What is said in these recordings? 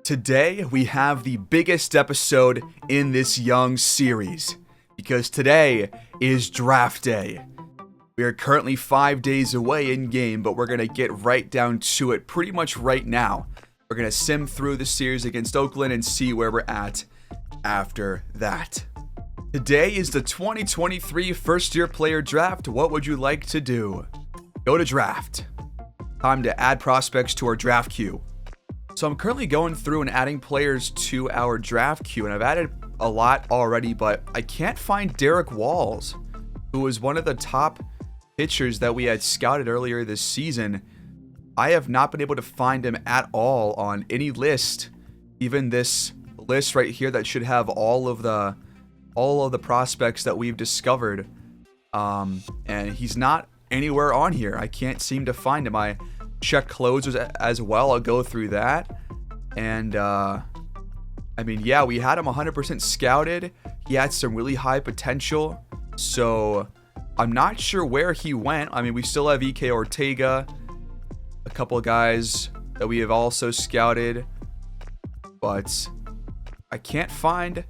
Today, we have the biggest episode in this young series, because today is draft day. We are currently 5 days away in game, but we're going to get right down to it pretty much right now. We're going to sim through the series against Oakland and see where we're at after that. Today is the 2023 first-year player draft. What would you like to do? Go to draft. Time to add prospects to our draft queue. So I'm currently going through and adding players to our draft queue, and I've added a lot already, but I can't find Derek Walls, who was one of the top pitchers that we had scouted earlier this season. I have not been able to find him at all on any list, even this list right here that should have all of the prospects that we've discovered. And he's not anywhere on here. I can't seem to find him. I check closers as well. I'll go through that. And yeah, we had him 100% scouted. He had some really high potential. So I'm not sure where he went. I mean, we still have EK Ortega, a couple of guys that we have also scouted, but I can't find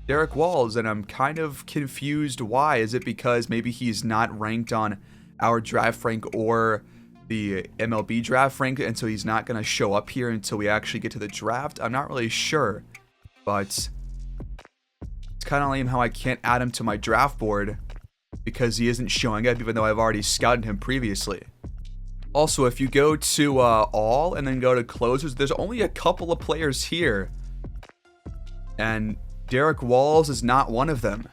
Derek Walls, and I'm kind of confused why. Is it because maybe he's not ranked on our draft rank or the MLB draft rank, and so he's not going to show up here until we actually get to the draft? I'm not really sure, but it's kind of lame how I can't add him to my draft board because he isn't showing up, even though I've already scouted him previously. Also, if you go to all and then go to closers, there's only a couple of players here, and Derek Walls is not one of them.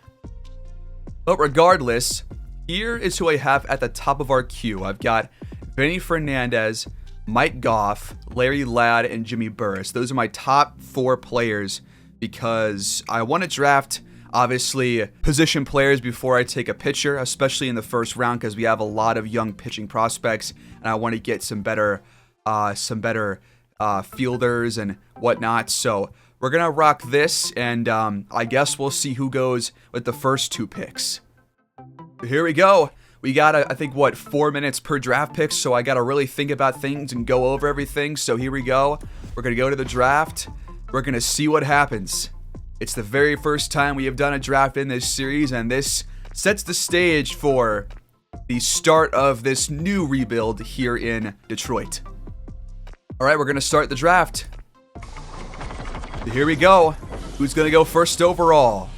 But regardless, here is who I have at the top of our queue. I've got Vinny Fernandez, Mike Goff, Larry Ladd, and Jimmy Burris. Those are my top 4 players because I want to draft, obviously, position players before I take a pitcher, especially in the first round because we have a lot of young pitching prospects, and I want to get some better fielders and whatnot. So we're going to rock this, and I guess we'll see who goes with the first 2 picks. Here we go. We got, I think, 4 minutes per draft pick, so I got to really think about things and go over everything. So here we go. We're going to go to the draft. We're going to see what happens. It's the very first time we have done a draft in this series, and this sets the stage for the start of this new rebuild here in Detroit. All right, we're going to start the draft. Here we go. Who's going to go first overall?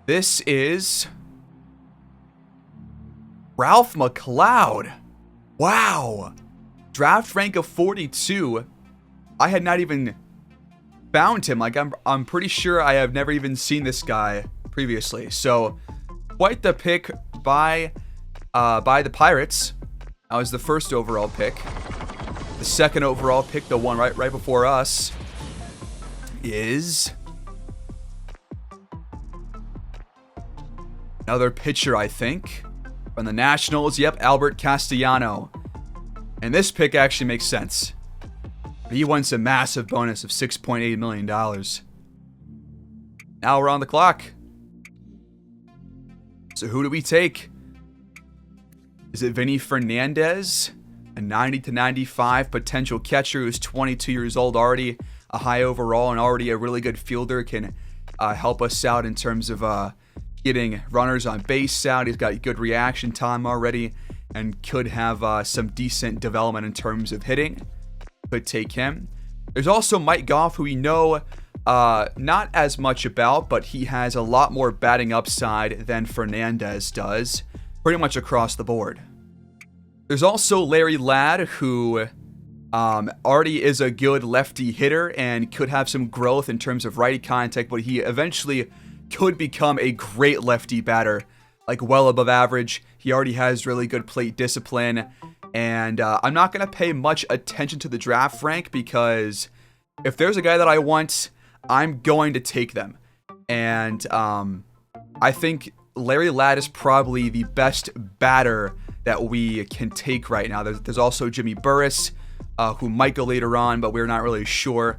This is Ralph McLeod. Wow. Draft rank of 42. I had not even found him. Like, I'm pretty sure I have never even seen this guy previously. So, quite the pick by the Pirates. That was the first overall pick. The second overall pick, the one right before us, is another pitcher, I think, from the Nationals. Yep, Albert Castellano. And this pick actually makes sense. He wants a massive bonus of $6.8 million. Now we're on the clock. So who do we take? Is it Vinny Fernandez? A 90 to 95 potential catcher who's 22 years old, already a high overall and already a really good fielder, can help us out in terms of getting runners on base out. He's got good reaction time already and could have some decent development in terms of hitting. Could take him. There's also Mike Goff, who we know not as much about, but he has a lot more batting upside than Fernandez does, pretty much across the board. There's also Larry Ladd, who already is a good lefty hitter and could have some growth in terms of righty contact, but he eventually could become a great lefty batter, like well above average. He already has really good plate discipline, and I'm not going to pay much attention to the draft rank because if there's a guy that I want, I'm going to take them. And I think Larry Ladd is probably the best batter that we can take right now. There's also Jimmy Burris, who might go later on, but we're not really sure.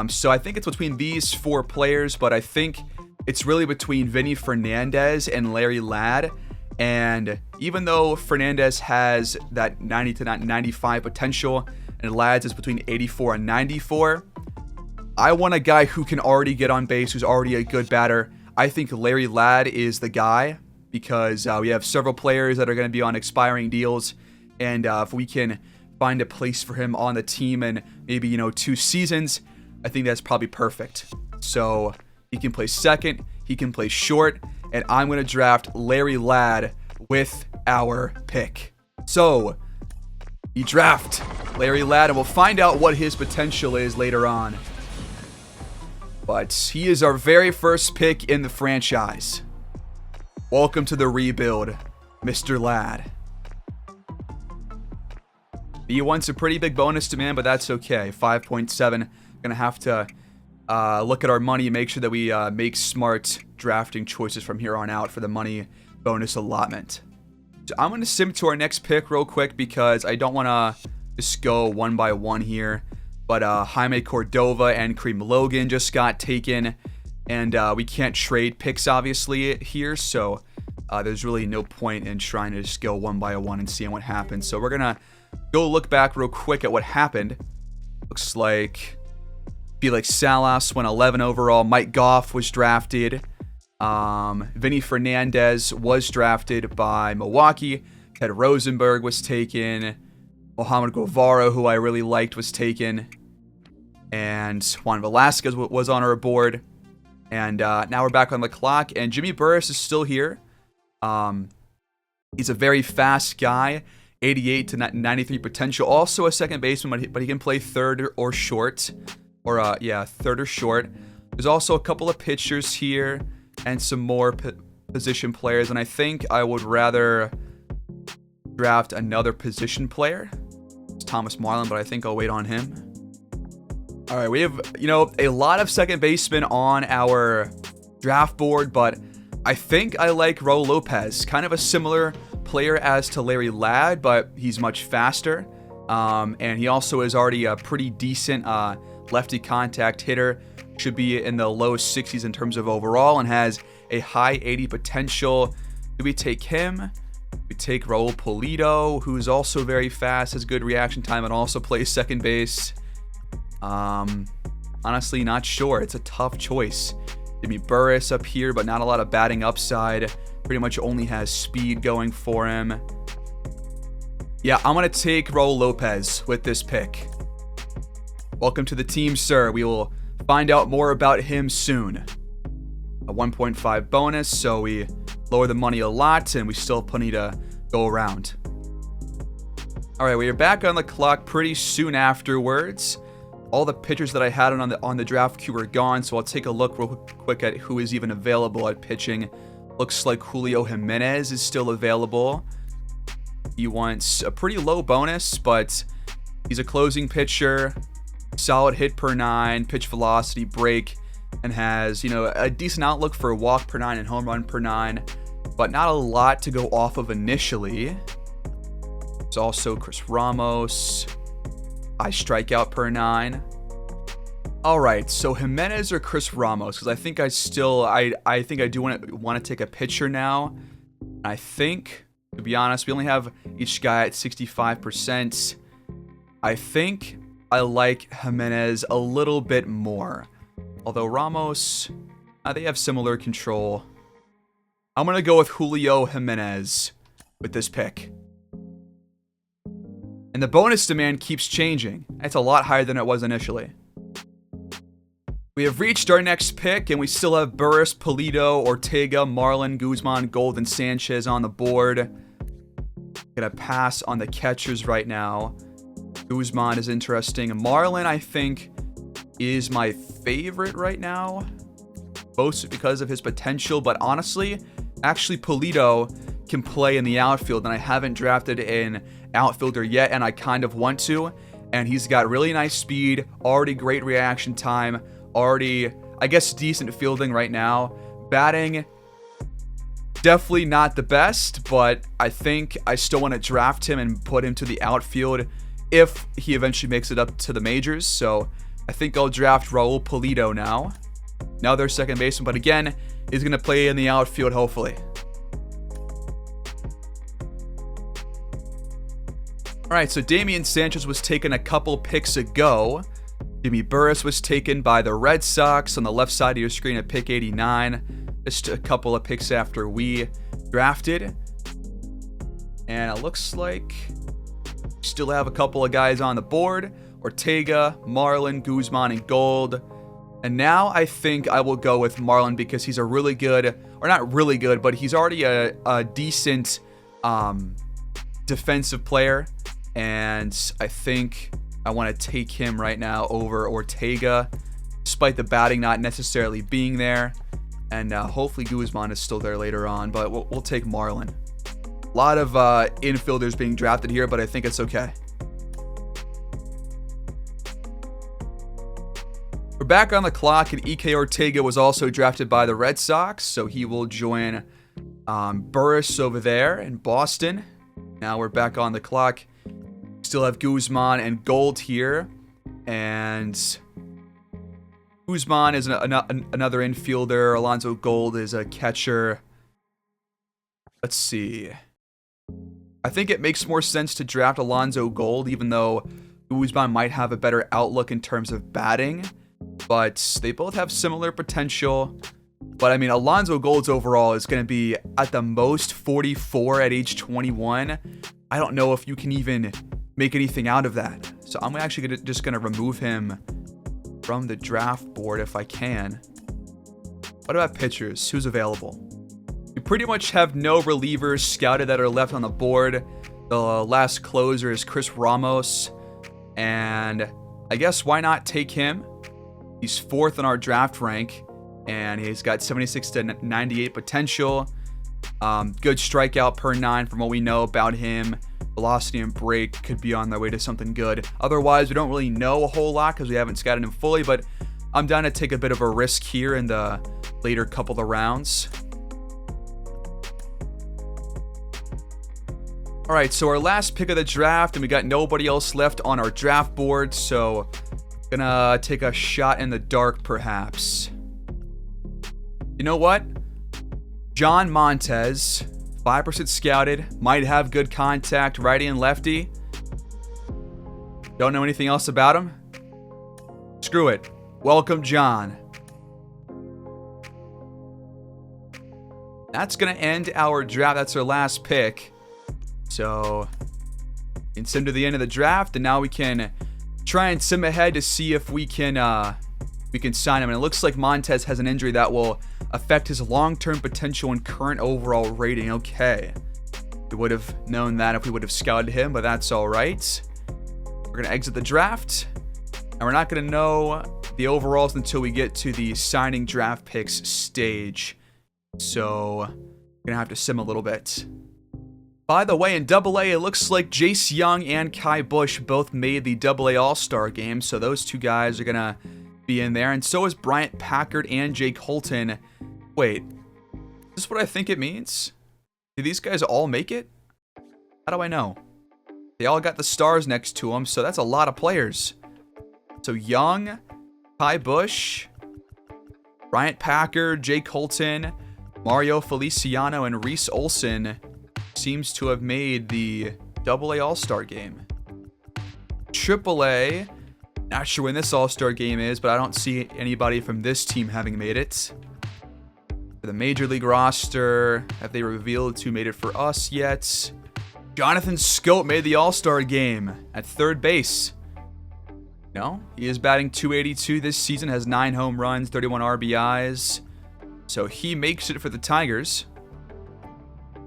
So I think it's between these 4 players, but I think it's really between Vinny Fernandez and Larry Ladd. And even though Fernandez has that 90 to 95 potential and Ladd's is between 84 and 94, I want a guy who can already get on base, who's already a good batter. I think Larry Ladd is the guy because we have several players that are going to be on expiring deals. And if we can find a place for him on the team in maybe, 2 seasons, I think that's probably perfect. So he can play second, he can play short, and I'm going to draft Larry Ladd with our pick. So you draft Larry Ladd, and we'll find out what his potential is later on. But he is our very first pick in the franchise. Welcome to the rebuild, Mr. Ladd. He wants a pretty big bonus demand, but that's okay. 5.7. Gonna have to look at our money and make sure that we make smart drafting choices from here on out for the money bonus allotment. So I'm gonna sim to our next pick real quick because I don't want to just go one by one here. But Jaime Cordova and Kareem Logan just got taken. And we can't trade picks, obviously, here. So there's really no point in trying to just go one by one and seeing what happens. So we're going to go look back real quick at what happened. Looks like Felix Salas went 11 overall. Mike Goff was drafted. Vinny Fernandez was drafted by Milwaukee. Ted Rosenberg was taken. Mohamed Guevara, who I really liked, was taken. And Juan Velasquez was on our board. And now we're back on the clock. And Jimmy Burris is still here. He's a very fast guy. 88 to 93 potential. Also a second baseman, but he can play third or short. Or, third or short. There's also a couple of pitchers here. And some more position players. And I think I would rather draft another position player. It's Thomas Marlin, but I think I'll wait on him. All right, we have, a lot of second basemen on our draft board, but I think I like Raul Lopez. Kind of a similar player as to Larry Ladd, but he's much faster. And he also is already a pretty decent lefty contact hitter. Should be in the low 60s in terms of overall and has a high 80 potential. Do we take him? We take Raul Pulido, who's also very fast, has good reaction time, and also plays second base. Honestly, not sure. It's a tough choice. Jimmy Burris up here, but not a lot of batting upside. Pretty much only has speed going for him. Yeah, I'm going to take Raul Lopez with this pick. Welcome to the team, sir. We will find out more about him soon. A 1.5 bonus, so we lower the money a lot, and we still have plenty to go around. All right, we are back on the clock pretty soon afterwards. All the pitchers that I had on the draft queue are gone, so I'll take a look real quick at who is even available at pitching. Looks like Julio Jimenez is still available. He wants a pretty low bonus, but he's a closing pitcher. Solid hit per 9, pitch velocity, break, and has, a decent outlook for walk per 9 and home run per 9, but not a lot to go off of initially. There's also Chris Ramos, high strikeout per 9. All right, so Jimenez or Chris Ramos? Because I think I think I do want to take a pitcher now. I think, to be honest, we only have each guy at 65%. I think I like Jimenez a little bit more. Although Ramos, they have similar control. I'm going to go with Julio Jimenez with this pick. And the bonus demand keeps changing. It's a lot higher than it was initially. We have reached our next pick, and we still have Burris, Pulido, Ortega, Marlin, Guzman, Gold, and Sanchez on the board. Gonna pass on the catchers right now. Guzman is interesting. Marlin, I think, is my favorite right now. Both because of his potential, but honestly, actually Pulido can play in the outfield, and I haven't drafted an outfielder yet, and I kind of want to. And he's got really nice speed, already great reaction time, already, I guess, decent fielding right now. Batting, definitely not the best, but I think I still want to draft him and put him to the outfield if he eventually makes it up to the majors. So I think I'll draft Raul Pulido now. Now they're second baseman, but again, he's going to play in the outfield, hopefully. All right, so Damian Sanchez was taken a couple picks ago. Jimmy Burris was taken by the Red Sox on the left side of your screen at pick 89. Just a couple of picks after we drafted. And it looks like we still have a couple of guys on the board. Ortega, Marlin, Guzman, and Gold. And now I think I will go with Marlin because he's a really good, or not really good, but he's already a decent defensive player. And I think I want to take him right now over Ortega, despite the batting not necessarily being there. And hopefully Guzman is still there later on, but we'll take Marlin. A lot of infielders being drafted here, but I think it's okay. We're back on the clock, and E.K. Ortega was also drafted by the Red Sox, so he will join Burris over there in Boston. Now we're back on the clock. Still have Guzman and Gold here, and Guzman is another infielder. Alonzo Gold is a catcher. Let's see. I think it makes more sense to draft Alonzo Gold, even though Guzman might have a better outlook in terms of batting. But they both have similar potential. But I mean, Alonzo Gold's overall is going to be at the most 44 at age 21. I don't know if you can even make anything out of that. So I'm actually just going to remove him from the draft board if I can. What about pitchers? Who's available? We pretty much have no relievers scouted that are left on the board. The last closer is Chris Ramos. And I guess why not take him? He's 4th in our draft rank. And he's got 76 to 98 potential. Good strikeout per 9 from what we know about him. Velocity and break could be on their way to something good. Otherwise, we don't really know a whole lot because we haven't scouted him fully. But I'm down to take a bit of a risk here in the later couple of rounds. All right, so our last pick of the draft, and we got nobody else left on our draft board. So gonna take a shot in the dark, perhaps. You know what? John Montez, 5% scouted, might have good contact, righty and lefty. Don't know anything else about him? Screw it. Welcome, John. That's going to end our draft. That's our last pick. So, we can sim to the end of the draft, and now we can try and sim ahead to see if we can sign him. And it looks like Montez has an injury that will affect his long-term potential and current overall rating. Okay. We would have known that if we would have scouted him, but that's all right. We're going to exit the draft, and we're not going to know the overalls until we get to the signing draft picks stage. So, we're going to have to sim a little bit. By the way, in AA, it looks like Jace Young and Kai Bush both made the AA All-Star game, so those two guys are going to be in there, and so is Bryant Packard and Jake Holton. Wait, is this what I think it means? Did these guys all make it? How do I know? They all got the stars next to them, so that's a lot of players. So Young, Kai Bush, Bryant Packard, Jake Holton, Mario Feliciano, and Reese Olson seems to have made the AA All-Star game. AAA, not sure when this All-Star game is, but I don't see anybody from this team having made it. For the Major League roster, have they revealed who made it for us yet? Jonathan Scope made the All-Star game at third base. No, he is batting .282 this season, has 9 home runs, 31 RBIs. So he makes it for the Tigers.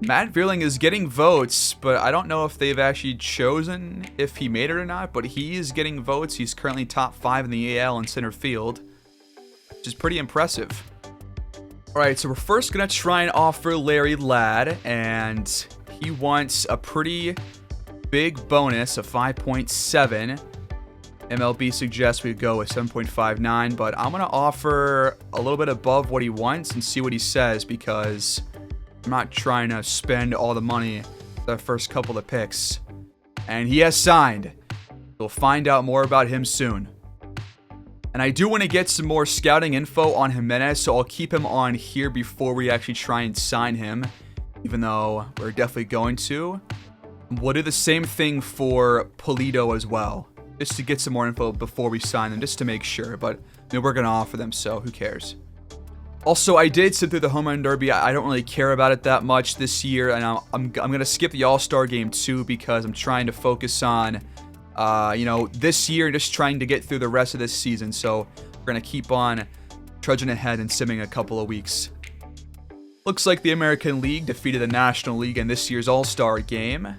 Matt Vierling is getting votes, but I don't know if they've actually chosen if he made it or not, but he is getting votes. He's currently top 5 in the AL in center field, which is pretty impressive. All right, so we're first going to try and offer Larry Ladd, and he wants a pretty big bonus of 5.7. MLB suggests we go with 7.59, but I'm going to offer a little bit above what he wants and see what he says, because I'm not trying to spend all the money the first couple of picks. And he has signed. We'll find out more about him soon. And I do want to get some more scouting info on Jimenez, so I'll keep him on here before we actually try and sign him, even though we're definitely going to. We'll do the same thing for Pulido as well, just to get some more info before we sign them, just to make sure. But I mean, we're going to offer them, so who cares? Also, I did sit through the Home Run Derby. I don't really care about it that much this year, and I'm going to skip the All-Star Game too because I'm trying to focus on, this year and just trying to get through the rest of this season. So we're going to keep on trudging ahead and simming a couple of weeks. Looks like the American League defeated the National League in this year's All-Star Game.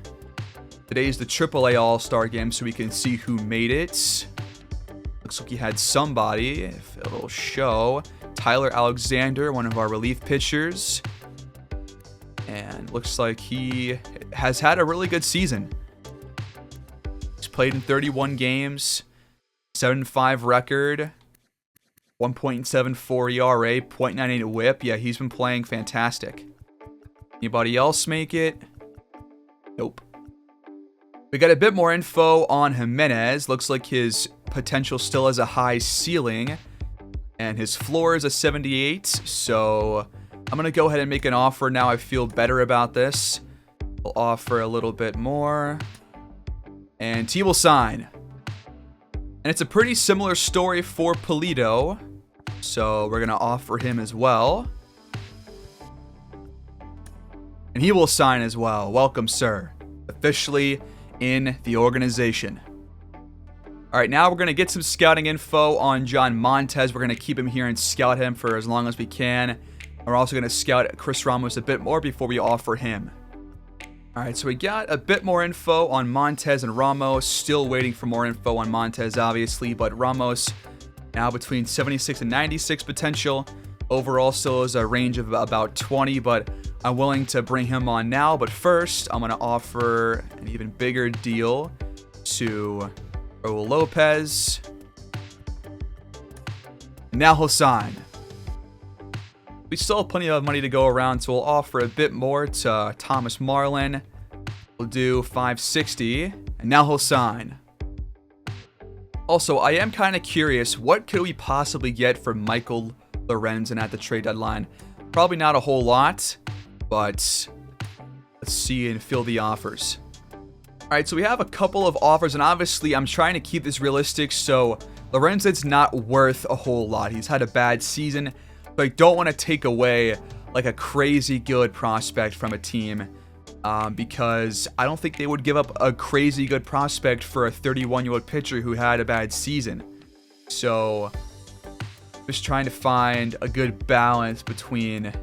Today's the AAA All-Star Game, so we can see who made it. Looks like he had somebody, if it'll show. Tyler Alexander, one of our relief pitchers. And looks like he has had a really good season. He's played in 31 games, 7.5 record, 1.74 ERA, 0.98 whip. Yeah, he's been playing fantastic. Anybody else make it? Nope. We got a bit more info on Jimenez. Looks like his potential still has a high ceiling. And his floor is a 78. So I'm going to go ahead and make an offer now. I feel better about this. We'll offer a little bit more. And he will sign. And it's a pretty similar story for Pulido. So we're going to offer him as well. And he will sign as well. Welcome, sir. Officially in the organization. All right, now we're going to get some scouting info on John Montez. We're going to keep him here and scout him for as long as we can. We're also going to scout Chris Ramos a bit more before we offer him. All right, so we got a bit more info on Montez and Ramos. Still waiting for more info on Montez, obviously, but Ramos now between 76 and 96 potential. Overall, still is a range of about 20, but I'm willing to bring him on now. But first, I'm going to offer an even bigger deal to Raul Lopez. Now he'll sign. We still have plenty of money to go around, so we'll offer a bit more to Thomas Marlin. We'll do $560, and now he'll sign. Also, I am kind of curious, what could we possibly get from Michael Lorenzen at the trade deadline? Probably not a whole lot, but let's see and fill the offers. All right, so we have a couple of offers, and obviously I'm trying to keep this realistic, so Lorenzen's not worth a whole lot. He's had a bad season, but I don't want to take away like a crazy good prospect from a team because I don't think they would give up a crazy good prospect for a 31-year-old pitcher who had a bad season. So just trying to find a good balance between,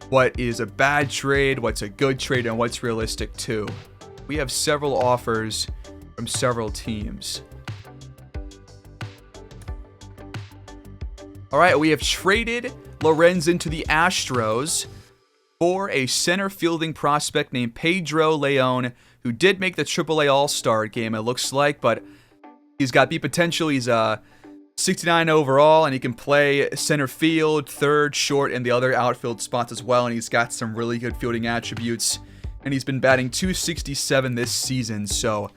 what is a bad trade, what's a good trade, and what's realistic too. We have several offers from several teams. All right, we have traded Lorenzen to the Astros for a center fielding prospect named Pedro Leon, who did make the AAA All-Star Game, it looks like, but he's got big potential. He's 69 overall, and he can play center field, third, short, and the other outfield spots as well, and he's got some really good fielding attributes, and he's been batting .267 this season, so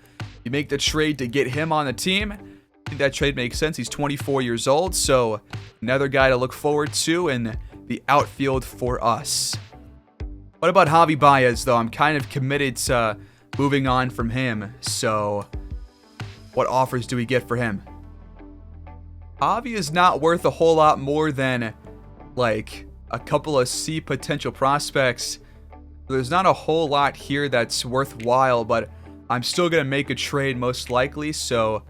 you make the trade to get him on the team. I think that trade makes sense. He's 24 years old, so another guy to look forward to in the outfield for us. What about Javi Baez, though? I'm kind of committed to moving on from him, so what offers do we get for him? Javi is not worth a whole lot more than, like, a couple of C potential prospects. There's not a whole lot here that's worthwhile, but I'm still going to make a trade most likely, so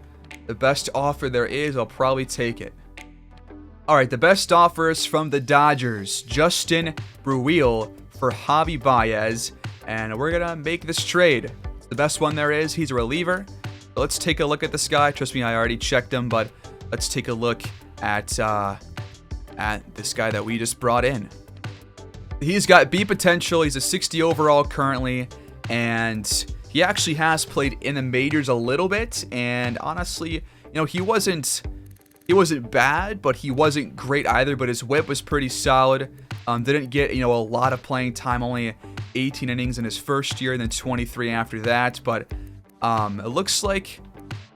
the best offer there is, I'll probably take it. Alright, the best offer is from the Dodgers. Justin Bruihl for Javi Baez, and we're going to make this trade. It's the best one there is. He's a reliever. So let's take a look at this guy. Trust me, I already checked him, but let's take a look at this guy that we just brought in. He's got B potential. He's a 60 overall currently, and he actually has played in the majors a little bit. And honestly, he wasn't bad, but he wasn't great either. But his whip was pretty solid. Didn't get a lot of playing time. Only 18 innings in his first year, and then 23 after that. But it looks like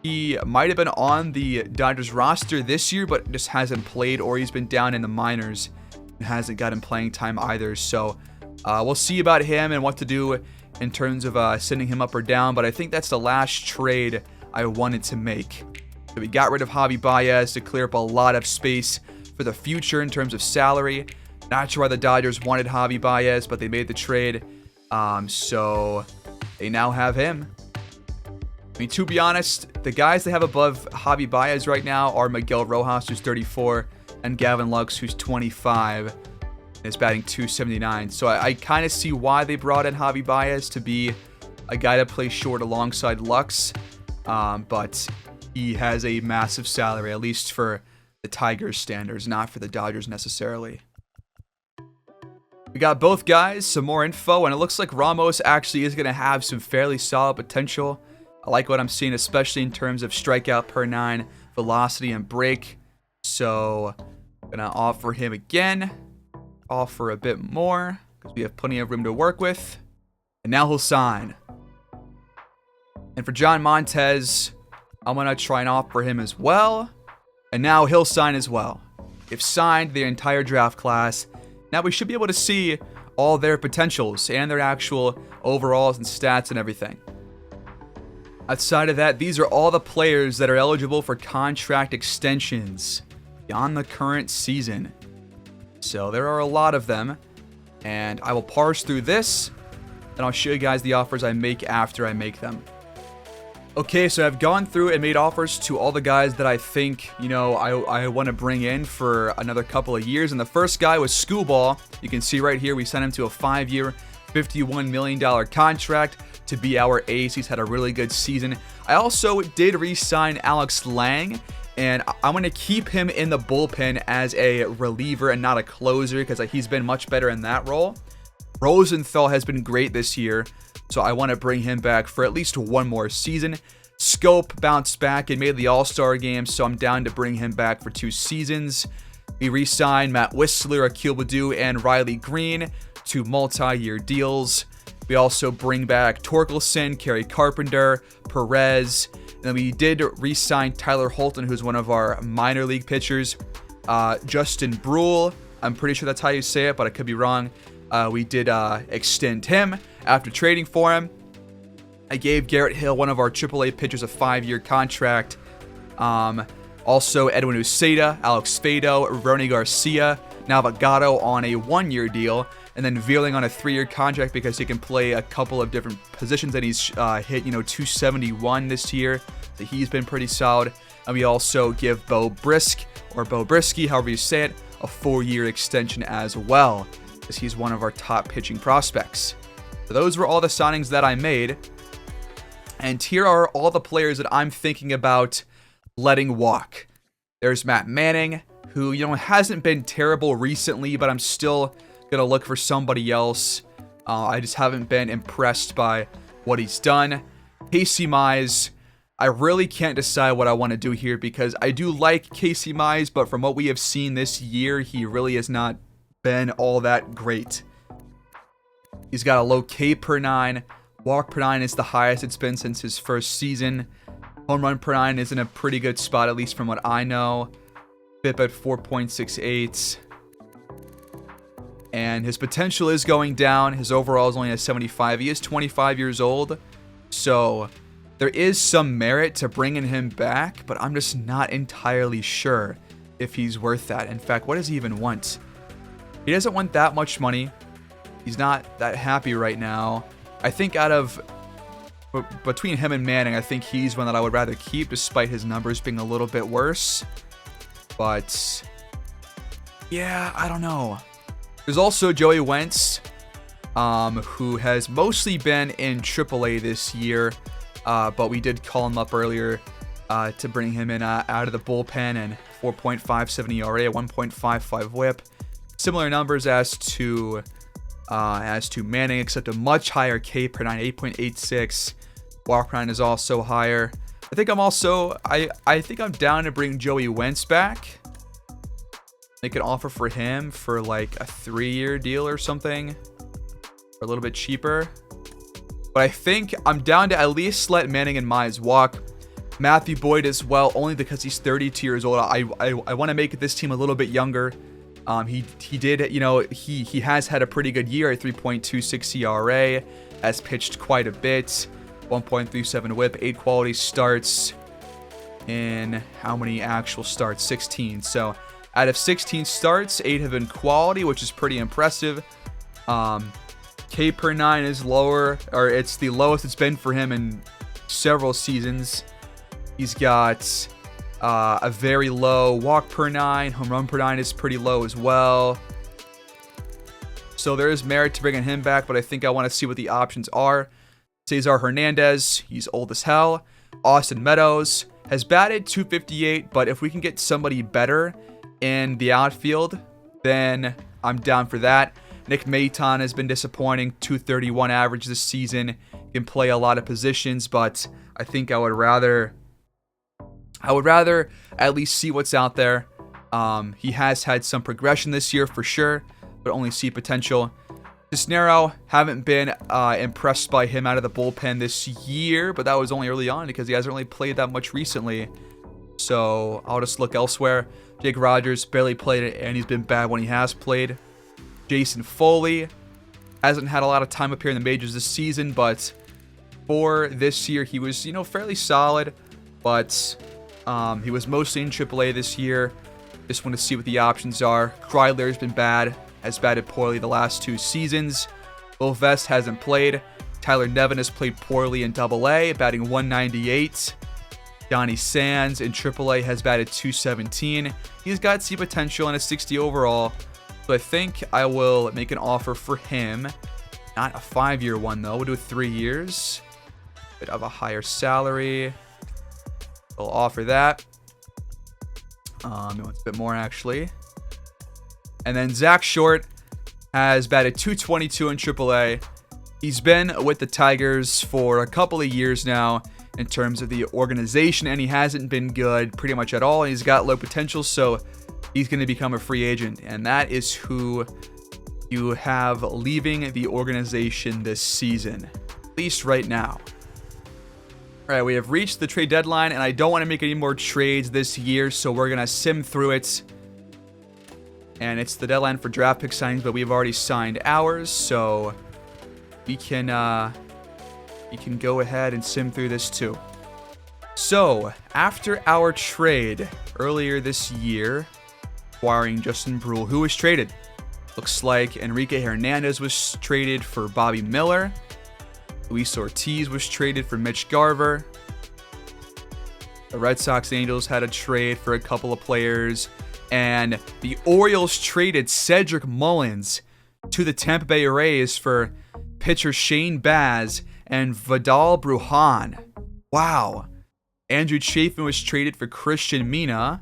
he might have been on the Dodgers roster this year, but just hasn't played, or he's been down in the minors and hasn't gotten playing time either. So we'll see about him and what to do in terms of sending him up or down, but I think that's the last trade I wanted to make. So we got rid of Javi Baez to clear up a lot of space for the future in terms of salary. Not sure why the Dodgers wanted Javi Baez, but they made the trade. So they now have him. I mean, to be honest, the guys they have above Javi Baez right now are Miguel Rojas, who's 34, and Gavin Lux, who's 25, and is batting .279. So I kind of see why they brought in Javi Baez to be a guy to play short alongside Lux. But he has a massive salary, at least for the Tigers standards, not for the Dodgers necessarily. We got both guys, some more info, and it looks like Ramos actually is going to have some fairly solid potential. I like what I'm seeing, especially in terms of strikeout per 9, velocity, and break. So I'm going to offer him again. Offer a bit more, because we have plenty of room to work with. And now he'll sign. And for John Montez, I'm going to try and offer him as well. And now he'll sign as well. They've signed the entire draft class. Now we should be able to see all their potentials and their actual overalls and stats and everything. Outside of that, these are all the players that are eligible for contract extensions beyond the current season. So there are a lot of them. And I will parse through this, and I'll show you guys the offers I make after I make them. Okay, so I've gone through and made offers to all the guys that I think, I want to bring in for another couple of years. And the first guy was Schoolball. You can see right here, we sent him to a 5-year, $51 million contract to be our ace. He's had a really good season. I also did re-sign Alex Lang, and I'm going to keep him in the bullpen as a reliever and not a closer, because he's been much better in that role. Rosenthal has been great this year, so I want to bring him back for at least one more season. Scope bounced back and made the All-Star game, so I'm down to bring him back for 2 seasons. We re-signed Matt Whistler, Akil Baddoo, and Riley Green to multi-year deals. We also bring back Torkelson, Kerry Carpenter, Perez, and then we did re-sign Tyler Holton, who's one of our minor league pitchers. Justin Brule, I'm pretty sure that's how you say it, but I could be wrong. We did extend him after trading for him. I gave Garrett Hill, one of our AAA pitchers, a 5-year contract. Also, Edwin Uceda, Alex Fado, Rony Garcia, Navigado on a 1-year deal, and then Veerling on a 3-year contract because he can play a couple of different positions, and he's hit 271 this year, so he's been pretty solid. And we also give Bo Brisk, or Bo Brisky, however you say it, a 4-year extension as well, because he's one of our top pitching prospects. So those were all the signings that I made. And here are all the players that I'm thinking about letting walk. There's Matt Manning, who, hasn't been terrible recently, but I'm still going to look for somebody else. I just haven't been impressed by what he's done. Casey Mize, I really can't decide what I want to do here, because I do like Casey Mize, but from what we have seen this year, he really has not been all that great. He's got a low K per 9. Walk per 9 is the highest it's been since his first season. Home run per 9 is in a pretty good spot, at least from what I know. FIP at 4.68. And his potential is going down. His overall is only at 75. He is 25 years old. So there is some merit to bringing him back, but I'm just not entirely sure if he's worth that. In fact, what does he even want? He doesn't want that much money. He's not that happy right now. I think between him and Manning, I think he's one that I would rather keep, despite his numbers being a little bit worse. But yeah, I don't know. There's also Joey Wentz, who has mostly been in AAA this year, but we did call him up earlier to bring him in out of the bullpen, and 4.57 ERA, 1.55 WHIP. Similar numbers as to Manning, except a much higher K per 9, 8.86. Walk per 9 is also higher. I think I'm down to bring Joey Wentz back. Make an offer for him for like a 3-year deal or something, or a little bit cheaper. But I think I'm down to at least let Manning and Mize walk. Matthew Boyd as well, only because he's 32 years old. I want to make this team a little bit younger. He did, he has had a pretty good year at 3.26 ERA. has pitched quite a bit. 1.37 whip, 8 quality starts in how many actual starts? 16. So out of 16 starts, 8 have been quality, which is pretty impressive. K per 9 is lower, or it's the lowest it's been for him in several seasons. He's got a very low walk per 9. Home run per 9 is pretty low as well. So there is merit to bringing him back, but I think I want to see what the options are. Cesar Hernandez, he's old as hell. Austin Meadows has batted .258, but if we can get somebody better in the outfield, then I'm down for that. Nick Maton has been disappointing, .231 average this season. Can play a lot of positions, but I think I would rather at least see what's out there. He has had some progression this year for sure, but only see potential. Cisnero, haven't been impressed by him out of the bullpen this year, but that was only early on because he hasn't really played that much recently. So I'll just look elsewhere. Jake Rogers barely played it, and he's been bad when he has played. Jason Foley hasn't had a lot of time up here in the majors this season, but for this year he was, fairly solid. But he was mostly in AAA this year. Just want to see what the options are. Kreidler's been bad, has batted poorly the last 2 seasons. Will Vest hasn't played. Tyler Nevin has played poorly in AA, batting .198. Johnny Sands in AAA has batted .217. He's got C potential and a 60 overall. So I think I will make an offer for him. Not a 5-year one, though. We'll do 3 years. Bit of a higher salary. We'll offer that. He wants a bit more, actually. And then Zach Short has batted .222 in AAA. He's been with the Tigers for a couple of years now in terms of the organization, and he hasn't been good pretty much at all. He's got low potential, so he's going to become a free agent, and that is who you have leaving the organization this season, at least right now. All right, we have reached the trade deadline, and I don't want to make any more trades this year, so we're going to sim through it. And it's the deadline for draft pick signings, but we've already signed ours, so we can go ahead and sim through this too. So, after our trade earlier this year, acquiring Justin Brule, who was traded? Looks like Enrique Hernandez was traded for Bobby Miller. Luis Ortiz was traded for Mitch Garver. The Red Sox Angels had a trade for a couple of players. And the Orioles traded Cedric Mullins to the Tampa Bay Rays for pitcher Shane Baz and Vidal Brujan. Wow. Andrew Chafin was traded for Christian Mina.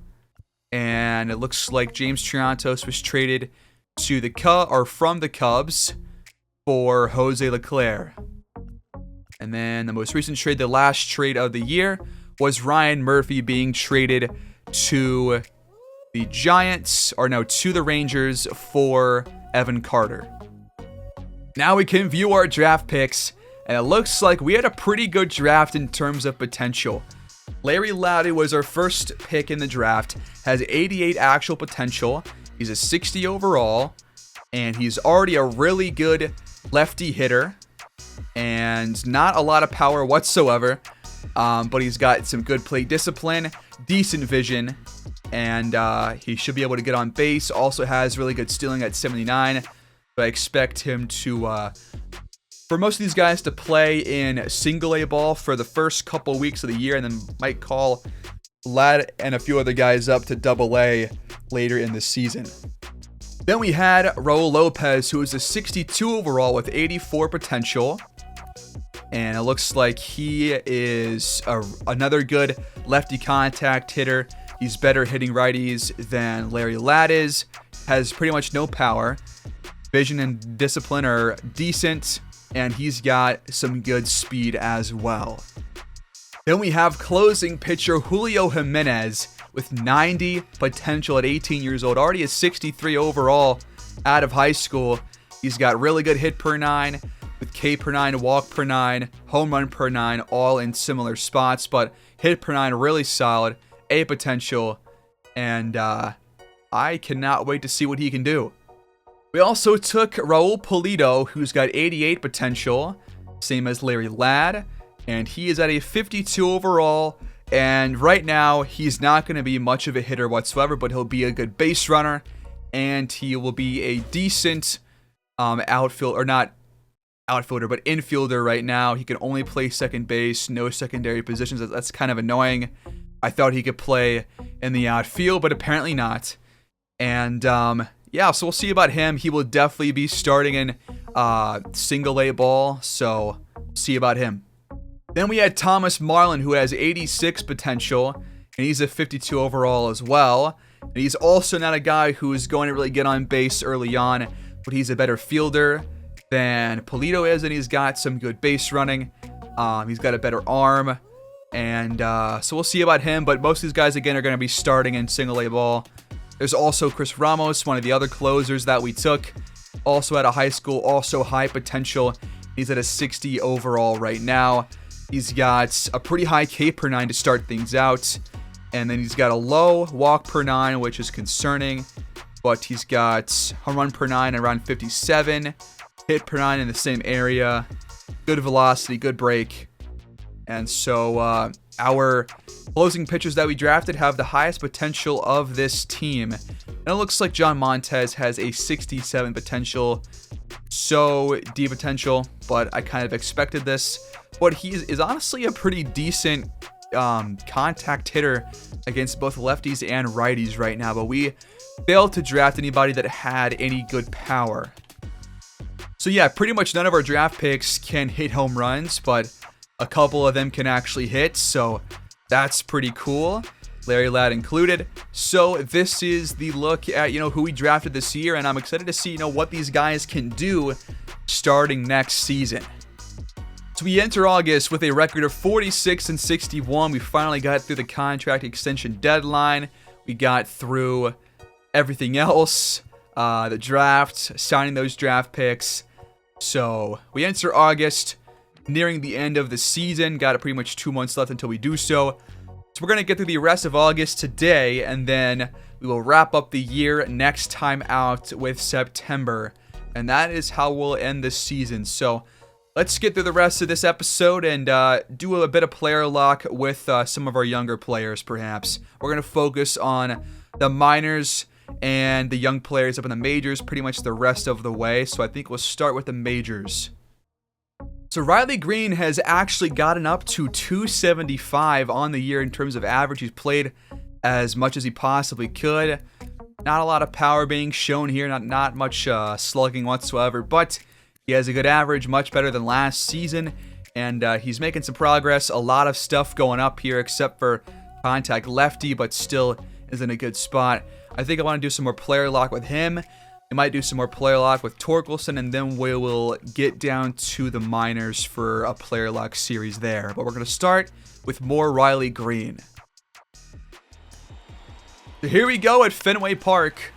And it looks like James Triantos was traded to from the Cubs for Jose Leclerc. And then the most recent trade, the last trade of the year, was Ryan Murphy being traded to the to the Rangers for Evan Carter. Now we can view our draft picks, and it looks like we had a pretty good draft in terms of potential. Larry Laudy was our first pick in the draft, has 88 actual potential. He's a 60 overall, and he's already a really good lefty hitter, and not a lot of power whatsoever, but he's got some good plate discipline, decent vision, and he should be able to get on base. Also has really good stealing at 79, but I expect him to, for most of these guys to play in single A ball for the first couple weeks of the year, and then might call Ladd and a few other guys up to double A later in the season. Then we had Raul Lopez, who is a 62 overall with 84 potential. And it looks like he is another good lefty contact hitter. He's better hitting righties than Larry Ladd is. Has pretty much no power. Vision and discipline are decent. And he's got some good speed as well. Then we have closing pitcher Julio Jimenez with 90 potential at 18 years old. Already a 63 overall out of high school. He's got really good hit per 9. With K per 9, walk per 9, home run per 9, all in similar spots, but hit per 9 really solid, A potential, and I cannot wait to see what he can do. We also took Raul Pulido, who's got 88 potential, same as Larry Ladd, and he is at a 52 overall. And right now, he's not going to be much of a hitter whatsoever, but he'll be a good base runner, and he will be a decent outfielder, or not outfielder, but infielder right now. He can only play second base, no secondary positions. That's kind of annoying. I thought he could play in the outfield, but apparently not. And yeah, so we'll see about him. He will definitely be starting in single A ball, so see about him. Then we had Thomas Marlin, who has 86 potential, and he's a 52 overall as well. And he's also not a guy who is going to really get on base early on, but he's a better fielder than Polito is, and he's got some good base running. He's got a better arm, and so we'll see about him. But most of these guys, again, are going to be starting in single A ball. There's also Chris Ramos, one of the other closers that we took, also at a high school, also high potential. He's at a 60 overall right now. He's got a pretty high K per 9 to start things out. And then he's got a low walk per 9, which is concerning. But he's got home run per 9 around 57. Hit per 9 in the same area. Good velocity, good break. And so our closing pitchers that we drafted have the highest potential of this team. And it looks like John Montez has a 67 potential. So D potential, but I kind of expected this. But he is honestly a pretty decent contact hitter against both lefties and righties right now. But we failed to draft anybody that had any good power. So yeah, pretty much none of our draft picks can hit home runs, but a couple of them can actually hit. So that's pretty cool. Larry Ladd included. So this is the look at, who we drafted this year, and I'm excited to see, what these guys can do starting next season. So we enter August with a record of 46-61. We finally got through the contract extension deadline. We got through everything else, the draft, signing those draft picks. So we enter August, nearing the end of the season. Got pretty much 2 months left until we do so. So we're going to get through the rest of August today, and then we will wrap up the year next time out with September. And that is how we'll end this season. So let's get through the rest of this episode and do a bit of player lock with some of our younger players, perhaps. We're going to focus on the minors and the young players up in the majors pretty much the rest of the way. So I think we'll start with the majors. So Riley Green has actually gotten up to 275 on the year in terms of average. He's played as much as he possibly could. Not a lot of power being shown here, not much slugging whatsoever, but he has a good average, much better than last season, and he's making some progress. A lot of stuff going up here except for contact lefty, but still is in a good spot. I think I want to do some more player lock with him. We might do some more player lock with Torkelson, and then we will get down to the minors for a player lock series there. But we're going to start with more Riley Green. So here we go at Fenway Park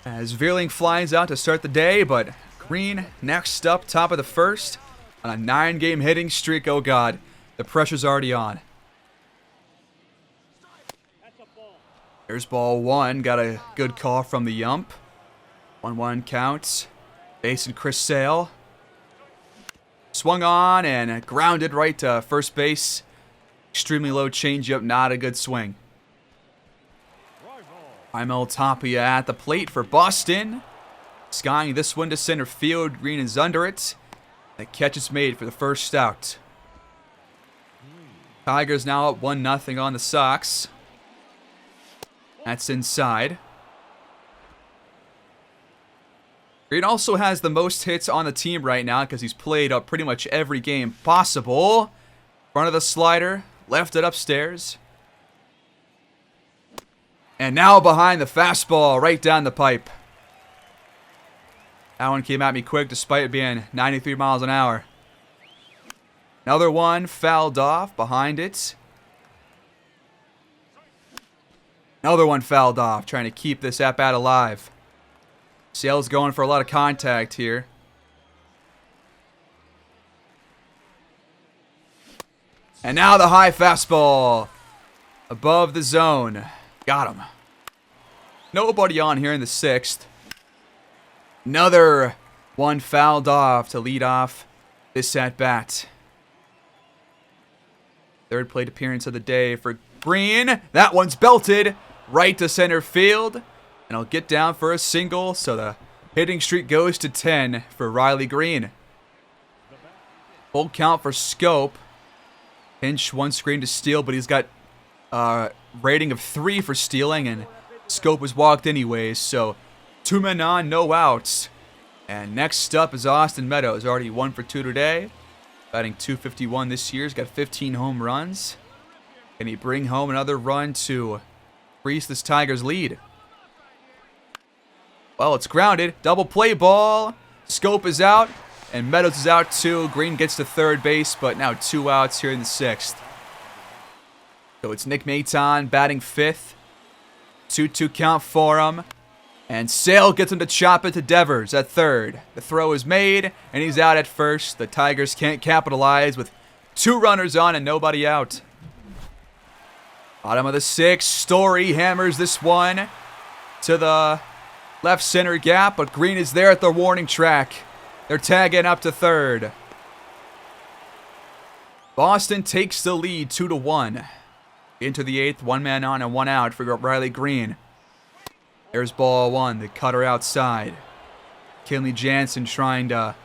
as Vierling flies out to start the day, but Green next up, top of the first, on a 9-game hitting streak. Oh God, the pressure's already on. There's ball one, got a good call from the ump. 1-1 counts. Base and Chris Sale. Swung on and grounded right to first base. Extremely low changeup, not a good swing. Imel Tapia at the plate for Boston. Skying this one to center field. Green is under it. The catch is made for the first out. Tigers now up 1-0 on the Sox. That's inside. Green also has the most hits on the team right now because he's played up pretty much every game possible. Front of the slider, left it upstairs. And now behind the fastball, right down the pipe. That one came at me quick despite it being 93 miles an hour. Another one fouled off behind it. Another one fouled off, trying to keep this at-bat alive. Sale's going for a lot of contact here. And now the high fastball above the zone. Got him. Nobody on here in the 6th. Another one fouled off to lead off this at bat. Third plate appearance of the day for Green. That one's belted right to center field. And he'll get down for a single, so the hitting streak goes to 10 for Riley Green. Full count for Scope. Pinch one screen to steal, but he's got a rating of 3 for stealing, and Scope was walked anyways, so 2 men on, no outs. And next up is Austin Meadows, already 1 for 2 today. Batting .251 this year. He's got 15 home runs. Can he bring home another run to increase this Tigers lead? Well, it's grounded. Double play ball. Scope is out, and Meadows is out too. Green gets to third base, but now 2 outs here in the 6th. So it's Nick Maton batting 5th. 2-2 count for him. And Sale gets him to chop it to Devers at third. The throw is made, and he's out at first. The Tigers can't capitalize with 2 runners on and nobody out. Bottom of the 6th, Story hammers this one to the left center gap, but Green is there at the warning track. They're tagging up to third. Boston takes the lead 2-1. Into the 8th, 1 man on and 1 out for Riley Green. There's ball 1, the cutter outside. Kenley Jansen trying to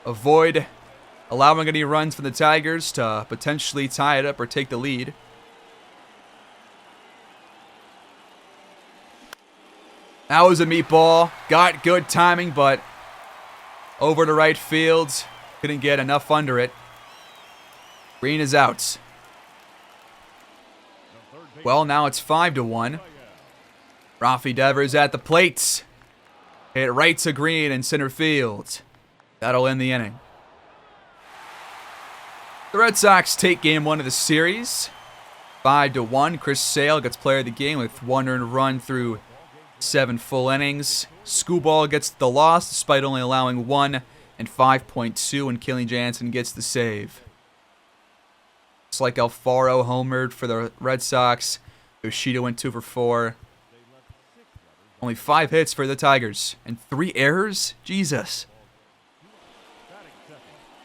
avoid allowing any runs for the Tigers to potentially tie it up or take the lead. That was a meatball. Got good timing, but over to right field. Couldn't get enough under it. Green is out. Well, now it's 5-1. Rafi Devers at the plate. Hit right to Green in center field. That'll end the inning. The Red Sox take game 1 of the series. 5-1. Chris Sale gets player of the game with 1 earned run through 7 full innings. Skubal gets the loss despite only allowing 1 and 5.2, and Kenley Jansen gets the save. It's like Alfaro homered for the Red Sox. Yoshida went 2 for 4. Only 5 hits for the Tigers. And 3 errors? Jesus.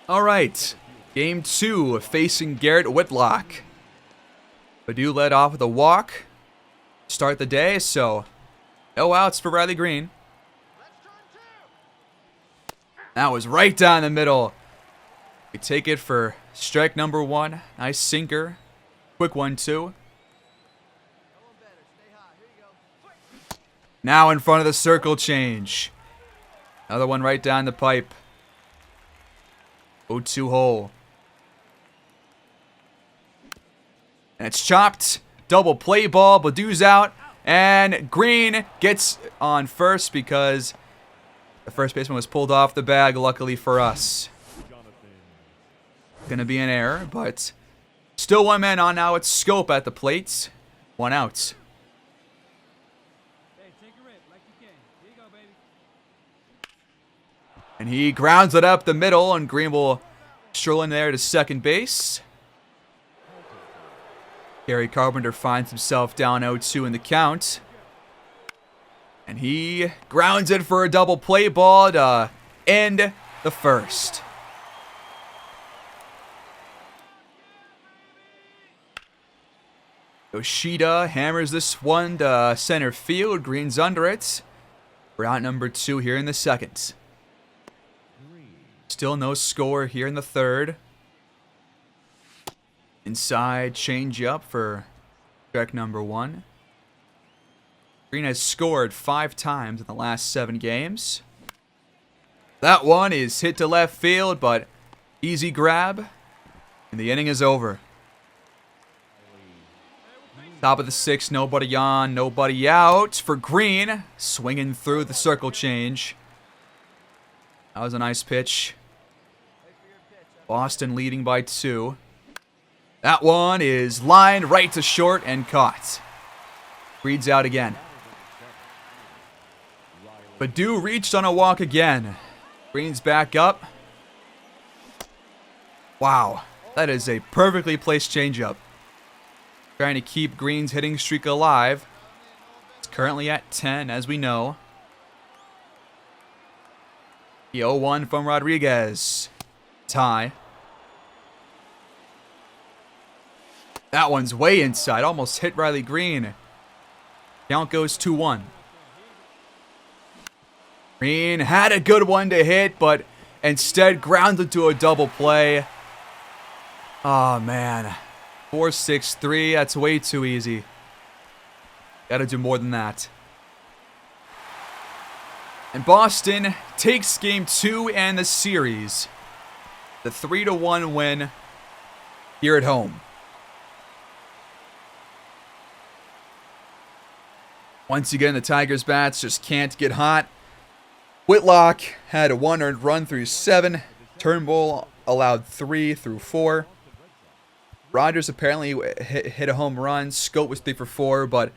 Alright. Game 2 facing Garrett Whitlock. Baddoo led off with a walk. Start the day, so no outs for Riley Green. That was right down the middle. We take it for strike number 1. Nice sinker. Quick 1-2. Now in front of the circle change. Another one right down the pipe. 0-2 hole. And it's chopped. Double play ball. Baddoo's out. And Green gets on first because the first baseman was pulled off the bag, luckily for us. Gonna be an error, but still 1 man on now. It's Scope at the plate. 1 out. And he grounds it up the middle, and Green will stroll in there to second base. Gary Carpenter finds himself down 0-2 in the count. And he grounds it for a double play ball to end the first. Yoshida hammers this one to center field. Green's under it. We're out number 2 here in the 2nd. Still no score here in the 3rd. Inside change up for strike number 1. Green has scored 5 times in the last 7 games. That one is hit to left field, but easy grab. And the inning is over. Top of the 6th, nobody on, nobody out for Green. Swinging through the circle change. That was a nice pitch. Boston leading by 2. That one is lined right to short and caught. Reed's out again. Baddoo reached on a walk again. Green's back up. Wow, that is a perfectly placed changeup. Trying to keep Green's hitting streak alive. It's currently at 10, as we know. 0-1 from Rodriguez. Tie. That one's way inside. Almost hit Riley Green. Count goes 2-1. Green had a good one to hit, but instead grounded to a double play. Oh, man. 4-6-3. That's way too easy. Gotta do more than that. And Boston takes game 2 and the series. The 3-1 win here at home. Once again, the Tigers' bats just can't get hot. Whitlock had a 1 earned run through 7. Turnbull allowed 3 through 4. Rogers apparently hit a home run. Scope was 3 for 4, but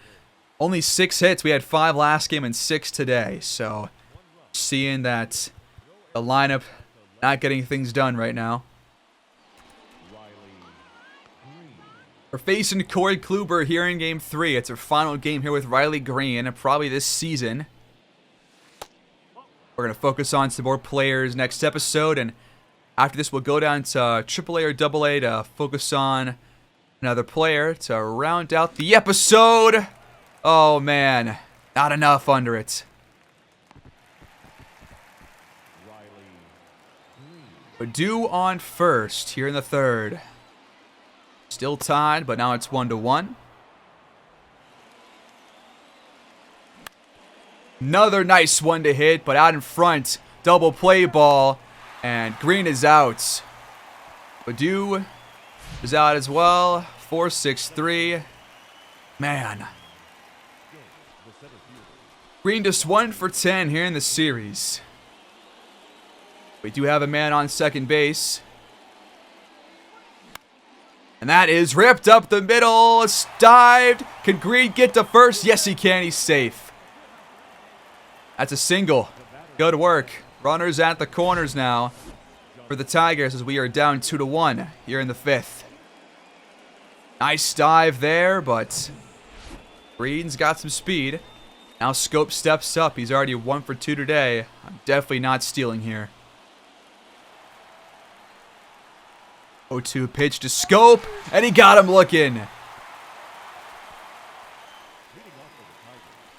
only 6 hits. We had 5 last game and 6 today. So, seeing that the lineup not getting things done right now. We're facing Corey Kluber here in Game 3. It's our final game here with Riley Green, probably this season. We're going to focus on some more players next episode, and after this we'll go down to AAA or AA to focus on another player to round out the episode. Oh man, not enough under it. Purdue on first here in the 3rd. Still tied, but now it's 1-1. Another nice one to hit, but out in front. Double play ball, and Green is out. Purdue is out as well. 4-6-3. Man. Green just 1 for 10 here in the series. We do have a man on second base. And that is ripped up the middle. It's dived. Can Green get to first? Yes, he can. He's safe. That's a single. Good work. Runners at the corners now for the Tigers as we are down 2-1 here in the 5th. Nice dive there, but Green's got some speed. Now Scope steps up. He's already 1 for 2 today. I'm definitely not stealing here. 0-2 pitch to Scope, and he got him looking.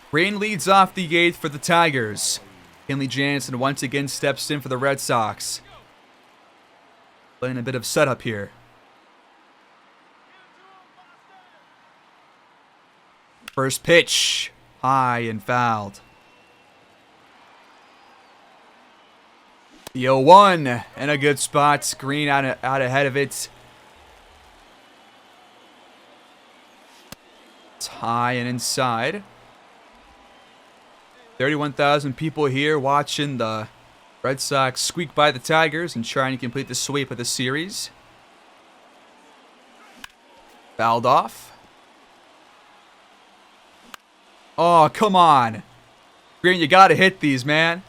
Green leads off the 8th for the Tigers. Kenley Jansen once again steps in for the Red Sox. Playing a bit of setup here. First pitch, high and fouled. The 0-1 in a good spot. Green out ahead of it. It's high and inside. 31,000 people here watching the Red Sox squeak by the Tigers and trying to complete the sweep of the series. Fouled off. Oh, come on. Green, you gotta hit these, man.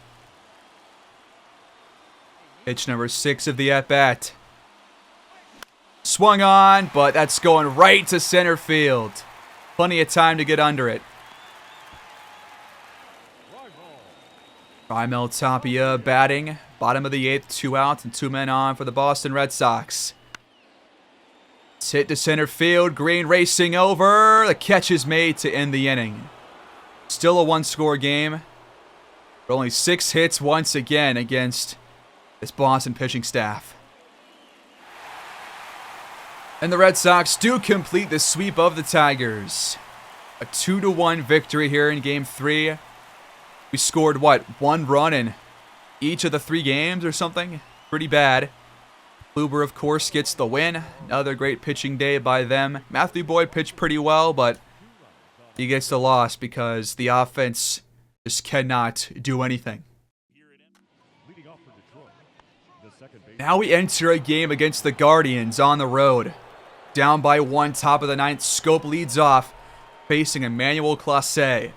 Pitch number 6 of the at-bat. Swung on, but that's going right to center field. Plenty of time to get under it. Raimel Tapia batting. Bottom of the 8th, 2 outs and 2 men on for the Boston Red Sox. It's hit to center field. Green racing over. The catch is made to end the inning. Still a 1-score game. But only 6 hits once again against this Boston pitching staff. And the Red Sox do complete the sweep of the Tigers. A 2-1 victory here in Game 3. We scored, what, 1 run in each of the 3 games or something? Pretty bad. Kluber, of course, gets the win. Another great pitching day by them. Matthew Boyd pitched pretty well, but he gets the loss because the offense just cannot do anything. Now we enter a game against the Guardians on the road. Down by 1, top of the 9th. Scope leads off, facing Emmanuel Clase.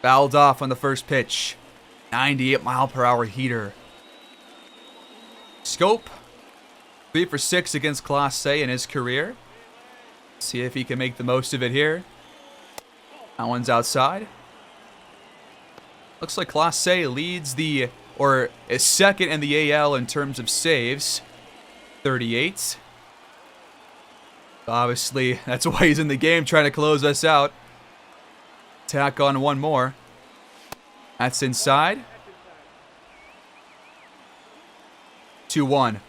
Fouled off on the first pitch. 98-mile-per-hour heater. Scope, 3 for 6 against Clase in his career. See if he can make the most of it here. That one's outside. Looks like Clase leads the or is second in the AL in terms of saves. 38. Obviously, that's why he's in the game, trying to close us out. Tack on one more. That's inside. 2-1.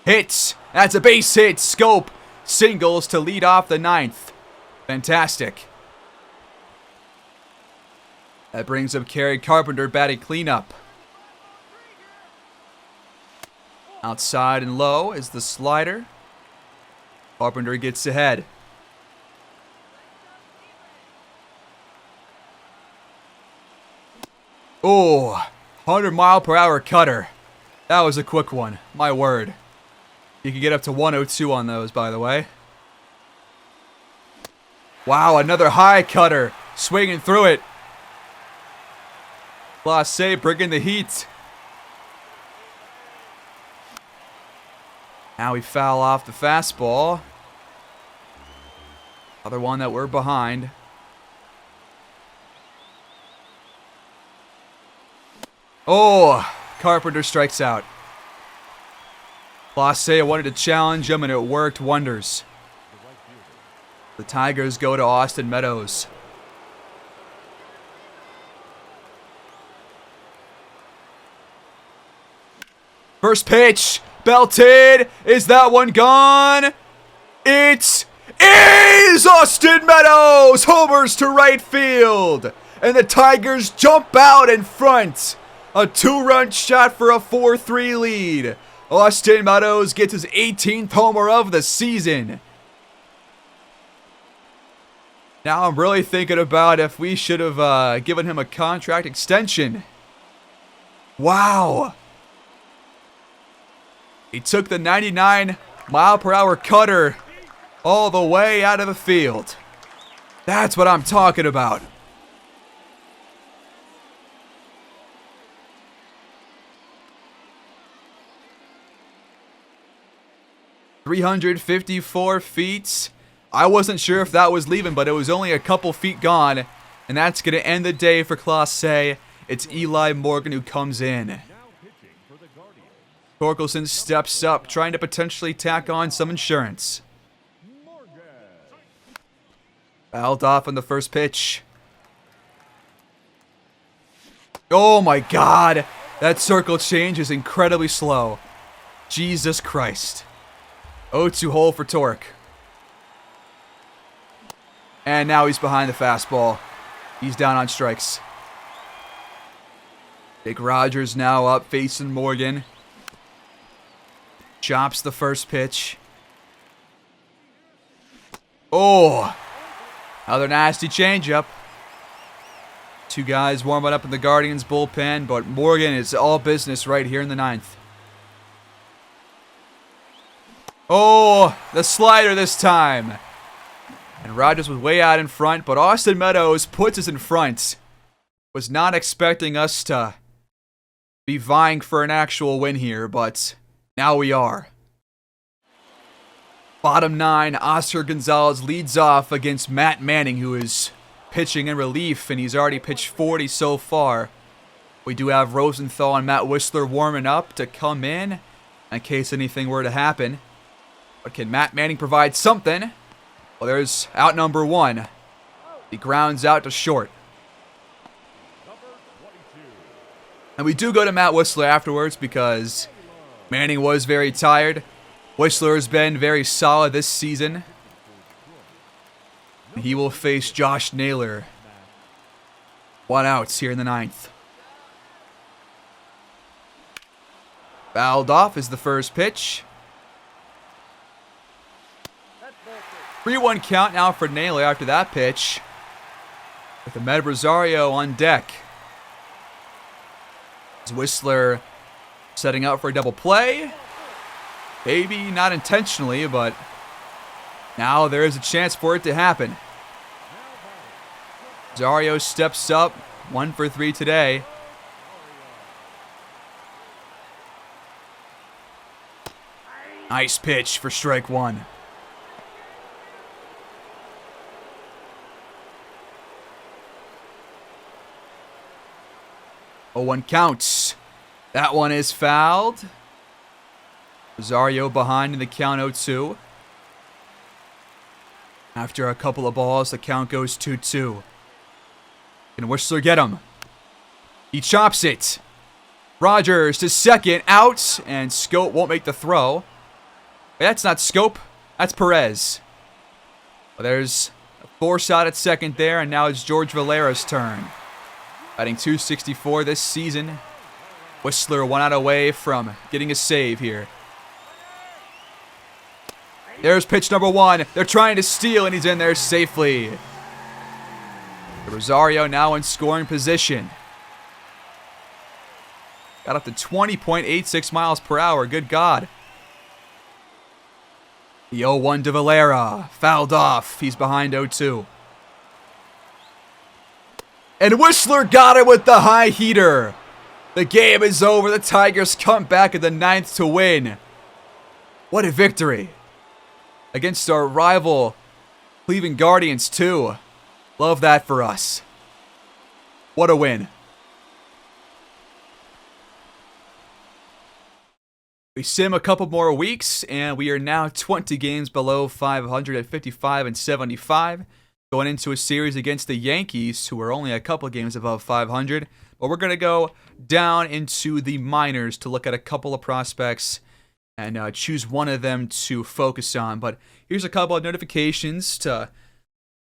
Hits. That's a base hit. Scope. Singles to lead off the ninth. Fantastic. That brings up Kerry Carpenter batting cleanup. Outside and low is the slider. Carpenter gets ahead. Oh, 100-mile-per-hour cutter. That was a quick one. My word. You can get up to 102 on those, by the way. Wow, another high cutter. Swinging through it. Clase bringing the heat. Now we foul off the fastball. Other one that we're behind. Oh, Carpenter strikes out. Clase wanted to challenge him, and it worked wonders. The Tigers go to Austin Meadows. First pitch, belted. Is that one gone? It is Austin Meadows. Homers to right field. And the Tigers jump out in front. A 2-run shot for a 4-3 lead. Austin Meadows gets his 18th homer of the season. Now I'm really thinking about if we should have given him a contract extension. Wow. He took the 99-mile-per-hour cutter all the way out of the field. That's what I'm talking about. .354 feet. I wasn't sure if that was leaving, but it was only a couple feet gone. And that's going to end the day for Clase. It's Eli Morgan who comes in. Torkelson steps up, trying to potentially tack on some insurance. Fouled off on the first pitch. Oh my God. That circle change is incredibly slow. Jesus Christ. 0-2 hole for Torque. And now he's behind the fastball. He's down on strikes. Jake Rogers now up facing Morgan. Chops the first pitch. Oh! Another nasty changeup. Two guys warming up in the Guardians bullpen, but Morgan is all business right here in the ninth. Oh, the slider this time. And Rogers was way out in front, but Austin Meadows puts us in front. Was not expecting us to be vying for an actual win here, but now we are. Bottom 9, Oscar Gonzalez leads off against Matt Manning, who is pitching in relief, and he's already pitched 40 so far. We do have Rosenthal and Matt Whistler warming up to come in case anything were to happen. But can Matt Manning provide something? Well, there's out number 1. He grounds out to short. And we do go to Matt Whistler afterwards because Manning was very tired. Whistler has been very solid this season. He will face Josh Naylor. 1 out here in the ninth. Fouled off is the first pitch. 3-1 count now for Naylor after that pitch. With Ahmed Rosario on deck. Is Whistler setting up for a double play? Maybe not intentionally, but now there is a chance for it to happen. Rosario steps up, 1 for 3 today. Nice pitch for strike 1. 0-1 counts. That one is fouled. Rosario behind in the count 0-2. After a couple of balls, the count goes 2-2. Can Whistler get him? He chops it. Rogers to second, out, and Scope won't make the throw. That's not Scope, that's Perez. Well, there's a force out at second there, and now it's George Valera's turn. Batting .264 this season. Whistler 1 out away from getting a save here. There's pitch number 1. They're trying to steal, and he's in there safely. Rosario now in scoring position. Got up to 20.86 miles per hour. Good God. The 0-1 to Valera. Fouled off. He's behind 0-2. And Whistler got it with the high heater. The game is over. The Tigers come back in the 9th to win. What a victory. Against our rival Cleveland Guardians, too. Love that for us. What a win. We sim a couple more weeks, and we are now 20 games below 500 at 55 and 75. Going into a series against the Yankees, who are only a couple games above 500. But we're going to go down into the minors to look at a couple of prospects and choose one of them to focus on. But here's a couple of notifications to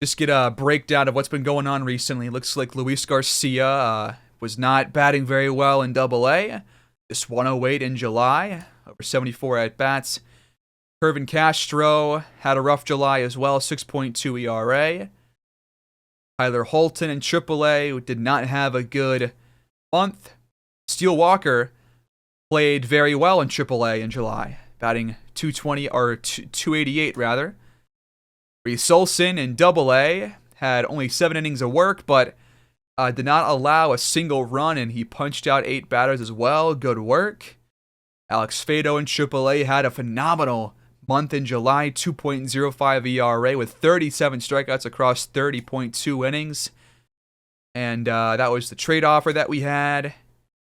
just get a breakdown of what's been going on recently. Looks like Luis Garcia was not batting very well in Double-A. Just 108 in July, over 74 at-bats. Kervin Castro had a rough July as well, 6.2 ERA. Tyler Holton in Triple-A, who did not have a good month. Steele Walker played very well in Triple-A in July, batting 220 or 288 rather. Reese Olson in Double-A had only 7 innings of work, but did not allow a single run, and he punched out 8 batters as well. Good work. Alex Fado in Triple-A had a phenomenal month in July, 2.05 ERA with 37 strikeouts across 30.2 innings. And that was the trade offer that we had,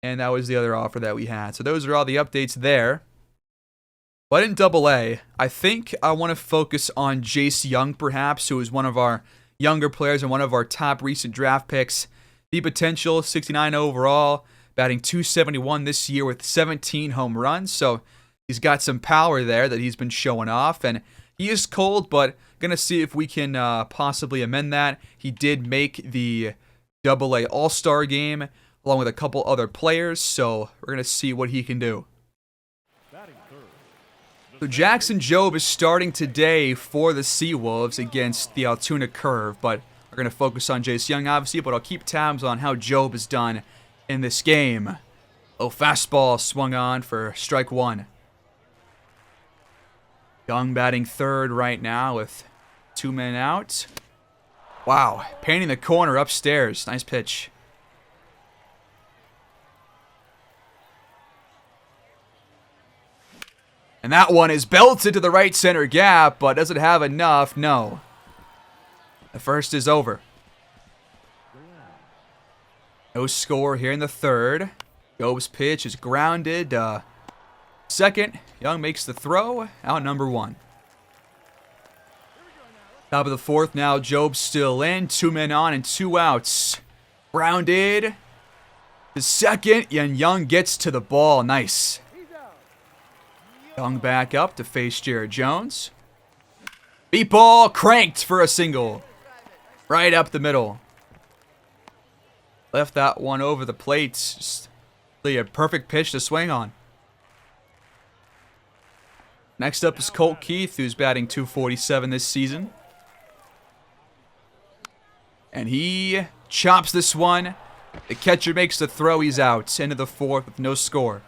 and that was the other offer that we had. So those are all the updates there. But in Double-A, I think I want to focus on Jace Young, perhaps, who is one of our younger players and one of our top recent draft picks. The potential, 69 overall, batting .271 this year with 17 home runs. So he's got some power there that he's been showing off. And he is cold, but going to see if we can possibly amend that. He did make the Double-A All-Star game along with a couple other players. So we're going to see what he can do. So Jackson Jobe is starting today for the Seawolves against the Altoona Curve, but we're going to focus on Jace Young, obviously, but I'll keep tabs on how Jobe is done in this game. Oh, fastball swung on for strike 1. Young batting third right now with 2 men out. Wow, painting the corner upstairs. Nice pitch. And that one is belted to the right center gap, but does it have enough? No. The first is over. No score here in the third. Jobe's pitch is grounded. Second, Young makes the throw. Out number 1. Top of the fourth now, Jobe's still in. 2 men on and 2 outs. Grounded. The second, and Young gets to the ball. Nice. Young back up to face Jared Jones. Beat ball cranked for a single. Right up the middle. Left that one over the plate. Just really a perfect pitch to swing on. Next up is Colt Keith, who's batting .247 this season. And he chops this one. The catcher makes the throw. He's out. Into the fourth with no score.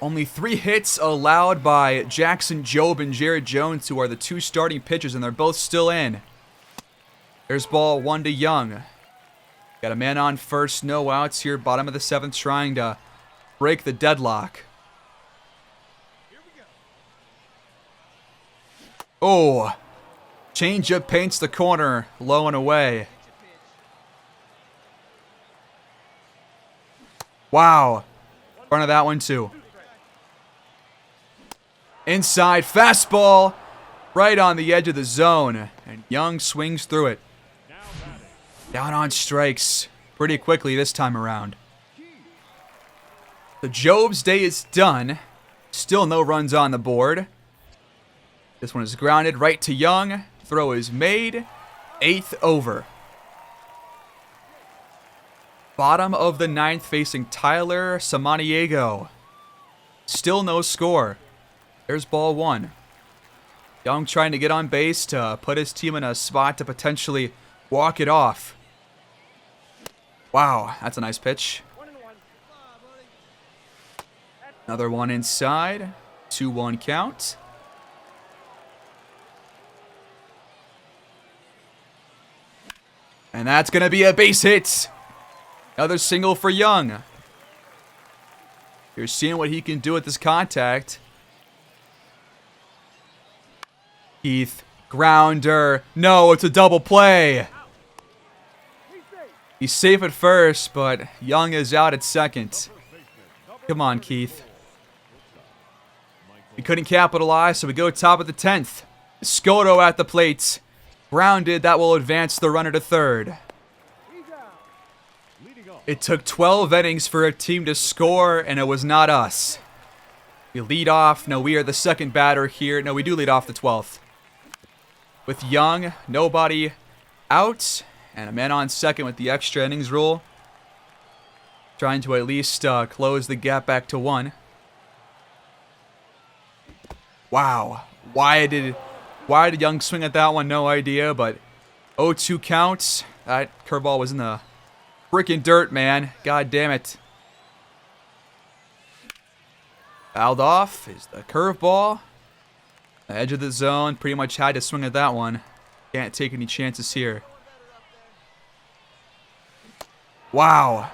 Only 3 hits allowed by Jackson Jobe and Jared Jones, who are the 2 starting pitchers, and they're both still in. There's ball 1 to Young. Got a man on first, no outs here, bottom of the 7th, trying to break the deadlock. Oh, changeup paints the corner, low and away. Wow. In front of that one, too. Inside fastball. Right on the edge of the zone. And Young swings through it. Down on strikes. Pretty quickly this time around. So Job's day is done. Still no runs on the board. This one is grounded right to Young. Throw is made. 8th over. Bottom of the 9th facing Tyler Samaniego. Still no score. There's ball 1. Young trying to get on base to put his team in a spot to potentially walk it off. Wow, that's a nice pitch. Another one inside. 2-1 count. And that's going to be a base hit. Another single for Young. You're seeing what he can do with this contact. Keith, grounder. No, it's a double play. He's safe at first, but Young is out at second. Come on, Keith. We couldn't capitalize, so we go top of the 10th. Scotto at the plate. Grounded, that will advance the runner to third. It took 12 innings for a team to score, and it was not us. We lead off. No, we are the second batter here. No, we do lead off the 12th. With Young, nobody out, and a man on second with the extra innings rule. Trying to at least close the gap back to 1. Wow. Why did Young swing at that one? No idea, but 0-2 counts. That curveball was in the freaking dirt, man. God damn it. Fouled off is the curveball. The edge of the zone. Pretty much had to swing at that one. Can't take any chances here. Wow.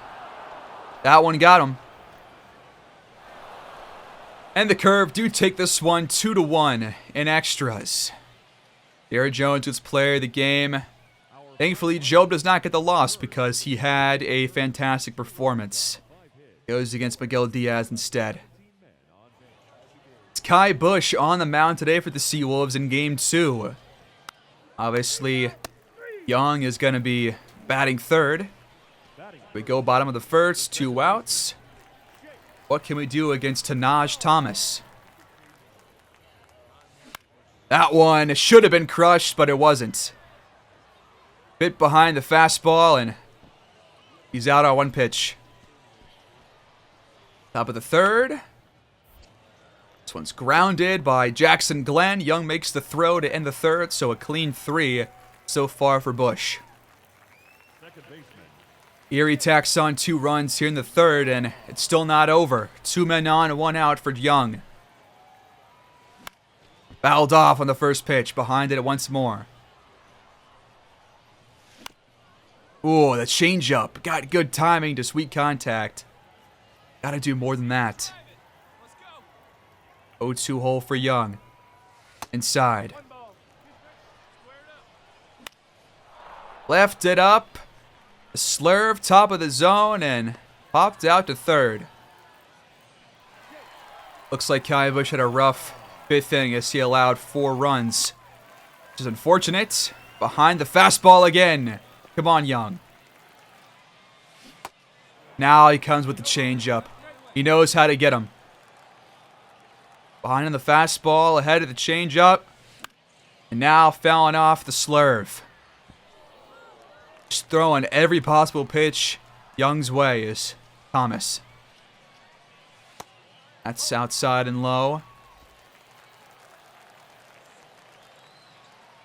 That one got him. And the curve do take this one 2-1 in extras. Derek Jones was player of the game. Thankfully, Job does not get the loss because he had a fantastic performance. Goes against Miguel Diaz instead. It's Kai Bush on the mound today for the Seawolves in Game 2. Obviously, Young is going to be batting third. We go bottom of the first, 2 outs. What can we do against Tanaj Thomas? That one should have been crushed, but it wasn't. Bit behind the fastball, and he's out on 1 pitch. Top of the third. This one's grounded by Jackson Glenn. Young makes the throw to end the third, so a clean 3 so far for Bush. Erie tacks on 2 runs here in the third, and it's still not over. 2 men on, 1 out for Young. Fouled off on the first pitch. Behind it once more. Ooh, the changeup. Got good timing to sweet contact. Gotta do more than that. 0-2 hole for Young. Inside. Left it up. A slurve, top of the zone, and popped out to third. Looks like Kai Bush had a rough 5th inning as he allowed 4 runs. Which is unfortunate. Behind the fastball again. Come on, Young. Now he comes with the changeup. He knows how to get him. Behind on the fastball, ahead of the changeup. And now fouling off the slurve. Just throwing every possible pitch Young's way is Thomas. That's outside and low.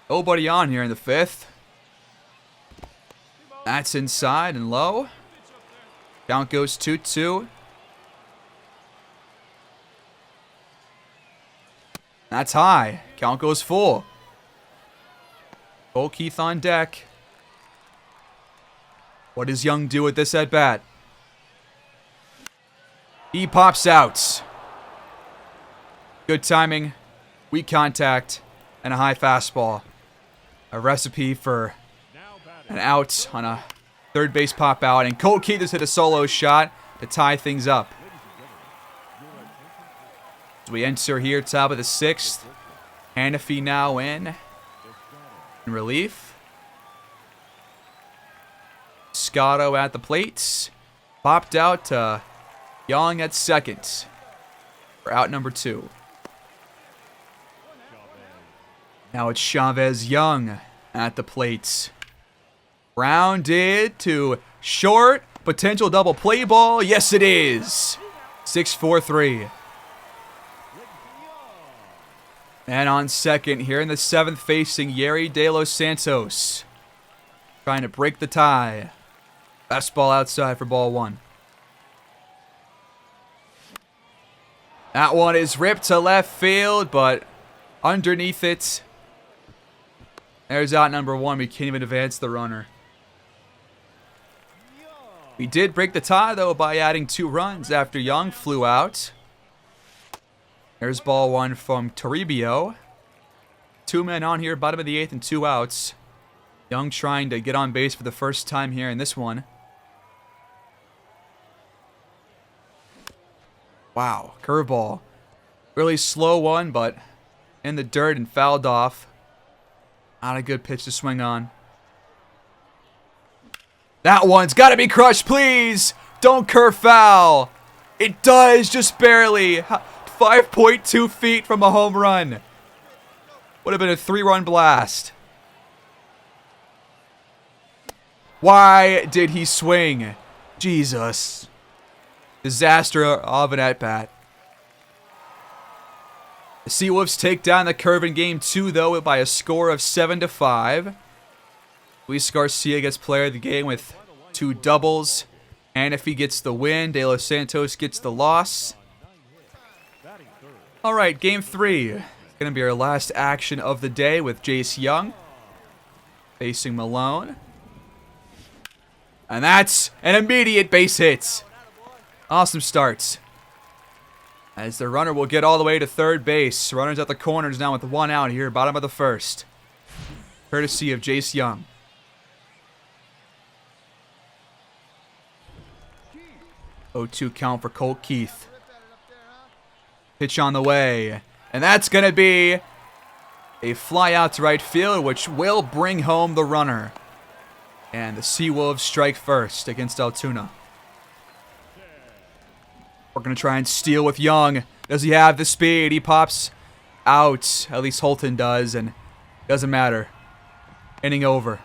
Nobody on here in the 5th. That's inside and low. Count goes 2-2. That's high. Count goes full. Cole Keith on deck. What does Young do with this at bat? He pops out. Good timing, weak contact, and a high fastball. A recipe for an out on a third base pop out. And Cole Keith has hit a solo shot. to tie things up. As we enter here, top of the 6th. Hannafy now in relief. Scotto at the plates. Popped out to Young at second. For out number 2. Now it's Chavez Young at the plates. Grounded to short. Potential double play ball. Yes, it is. 6-4-3. And on second here in the 7th, facing Yeri De Los Santos. Trying to break the tie. Fastball outside for ball 1. That one is ripped to left field, but underneath it. There's out number 1. We can't even advance the runner. We did break the tie, though, by adding 2 runs after Young flew out. There's ball 1 from Toribio. 2 men on here, bottom of the 8th and 2 outs. Young trying to get on base for the first time here in this one. Wow, curveball. Really slow one, but in the dirt and fouled off. Not a good pitch to swing on. That one's got to be crushed, please. Don't curve foul. It does, just barely. 5.2 feet from a home run. Would have been a 3-run blast. Why did he swing? Jesus. Disaster of an at-bat. The Seawolves take down the Curve in Game 2, though, by a score of 7-5. Luis Garcia gets player of the game with 2 doubles. And if he gets the win, De Los Santos gets the loss. All right, Game 3. Going to be our last action of the day with Jace Young facing Malone. And that's an immediate base hit. Awesome starts. As the runner will get all the way to third base. Runners at the corners now with 1 out here, bottom of the 1st. Courtesy of Jace Young. 0-2 count for Colt Keith. Pitch on the way. And that's going to be a fly out to right field, which will bring home the runner. And the Seawolves strike first against Altoona. We're going to try and steal with Young. Does he have the speed? He pops out. At least Holton does, and doesn't matter. Inning over.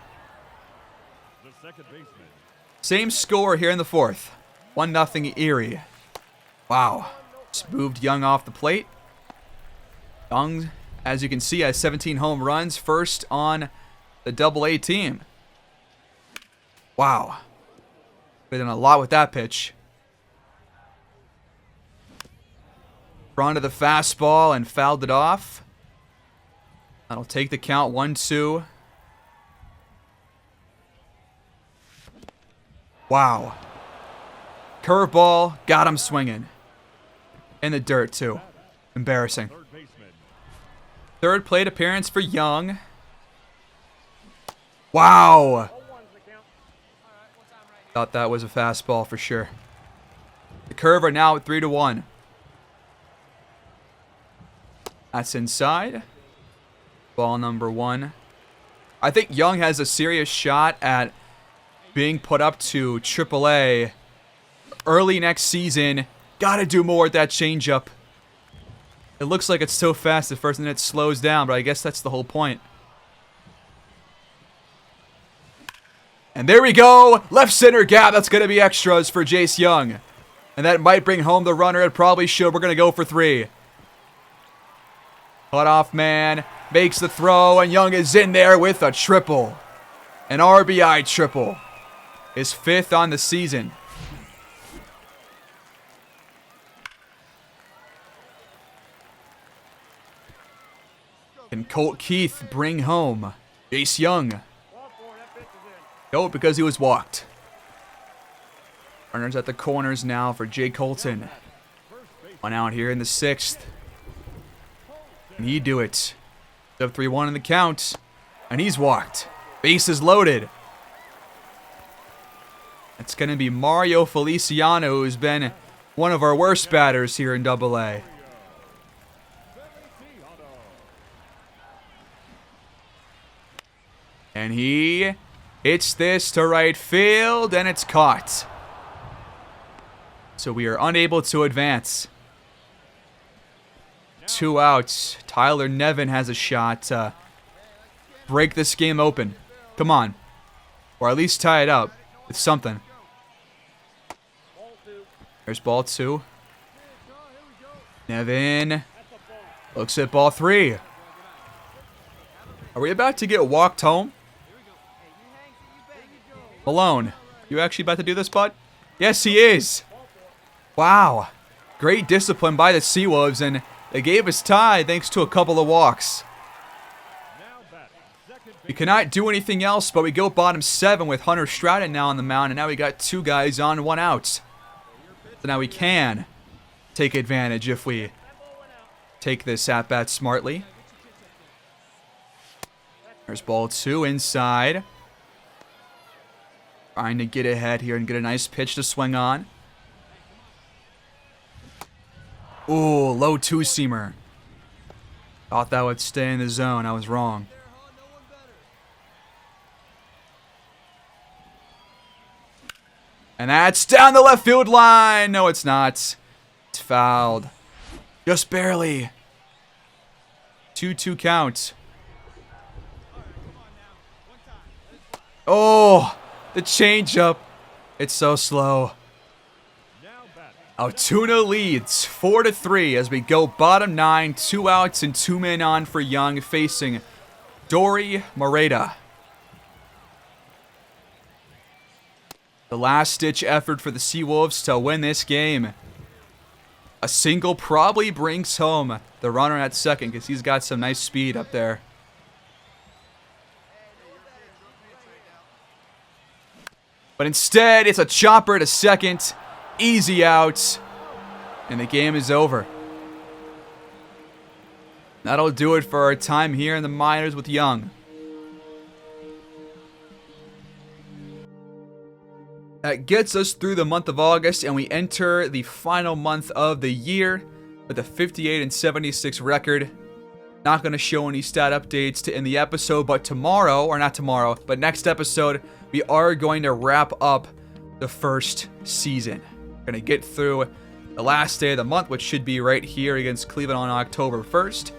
Same score here in the 4th. 1-0 Erie. Wow. Just moved Young off the plate. Young, as you can see, has 17 home runs. First on the Double-A team. Wow. We've done a lot with that pitch. Front of the fastball and fouled it off. That'll take the count 1-2. Wow. Curveball, got him swinging. In the dirt, too. Embarrassing. 3rd plate appearance for Young. Wow. Thought that was a fastball for sure. The Curve are now at 3-1. That's inside. Ball number 1. I think Young has a serious shot at being put up to AAA early next season. Gotta do more with that changeup. It looks like it's so fast at first and then it slows down, but I guess that's the whole point. And there we go. Left center gap. That's going to be extras for Jace Young. And that might bring home the runner. It probably should. We're going to go for 3. Cut off man makes the throw, and Young is in there with a triple. An RBI triple. His 5th on the season. Can Colt Keith bring home Jace Young? No, because he was walked. Runners at the corners now for Jay Colton. 1 out here in the 6th. Can he do it? Up 3-1 in the count. And he's walked. Bases loaded. It's going to be Mario Feliciano, who's been one of our worst batters here in Double-A. And he hits this to right field, and it's caught. So we are unable to advance. 2 outs. Tyler Nevin has a shot to break this game open. Come on. Or at least tie it up with something. There's ball 2. Nevin looks at ball 3. Are we about to get walked home? Malone, you actually about to do this, bud? Yes, he is. Wow. Great discipline by the Seawolves, and they gave us tie thanks to a couple of walks. We cannot do anything else, but we go bottom 7 with Hunter Stratton now on the mound, and now we got 2 guys on, 1 out. So now we can take advantage if we take this at-bat smartly. There's ball 2 inside. Trying to get ahead here and get a nice pitch to swing on. Ooh, low 2-seamer. Thought that would stay in the zone. I was wrong. And that's down the left field line. No, it's not. It's fouled. Just barely. 2-2 count. Oh, the changeup. It's so slow. Altoona leads 4-3 as we go bottom 9, 2 outs and 2 men on for Young, facing Dory Moreta. The last-ditch effort for the Seawolves to win this game. A single probably brings home the runner at second because he's got some nice speed up there. But instead, it's a chopper to second. Easy out. And the game is over. That'll do it for our time here in the minors with Young. That gets us through the month of August, and we enter the final month of the year with a 58-76 record. Not going to show any stat updates in the episode, but tomorrow, or not tomorrow, but next episode, we are going to wrap up the first season. We're going to get through the last day of the month, which should be right here against Cleveland on October 1st.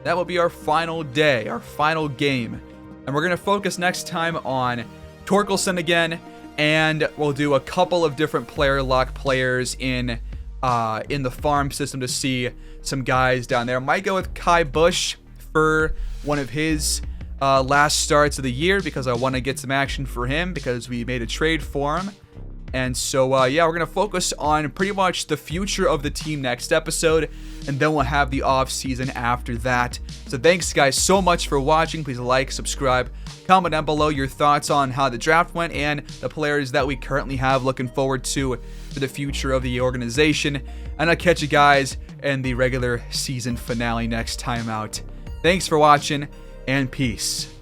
That will be our final day, our final game. And we're going to focus next time on Torkelson again, and we'll do a couple of different player lock players in the farm system to see some guys down there. Might go with Kai Bush for one of his last starts of the year because I want to get some action for him because we made a trade for him. And so, yeah, we're going to focus on pretty much the future of the team next episode, and then we'll have the off season after that. So thanks, guys, so much for watching. Please like, subscribe, comment down below your thoughts on how the draft went and the players that we currently have looking forward to for the future of the organization. And I'll catch you guys in the regular season finale next time out. Thanks for watching, and peace.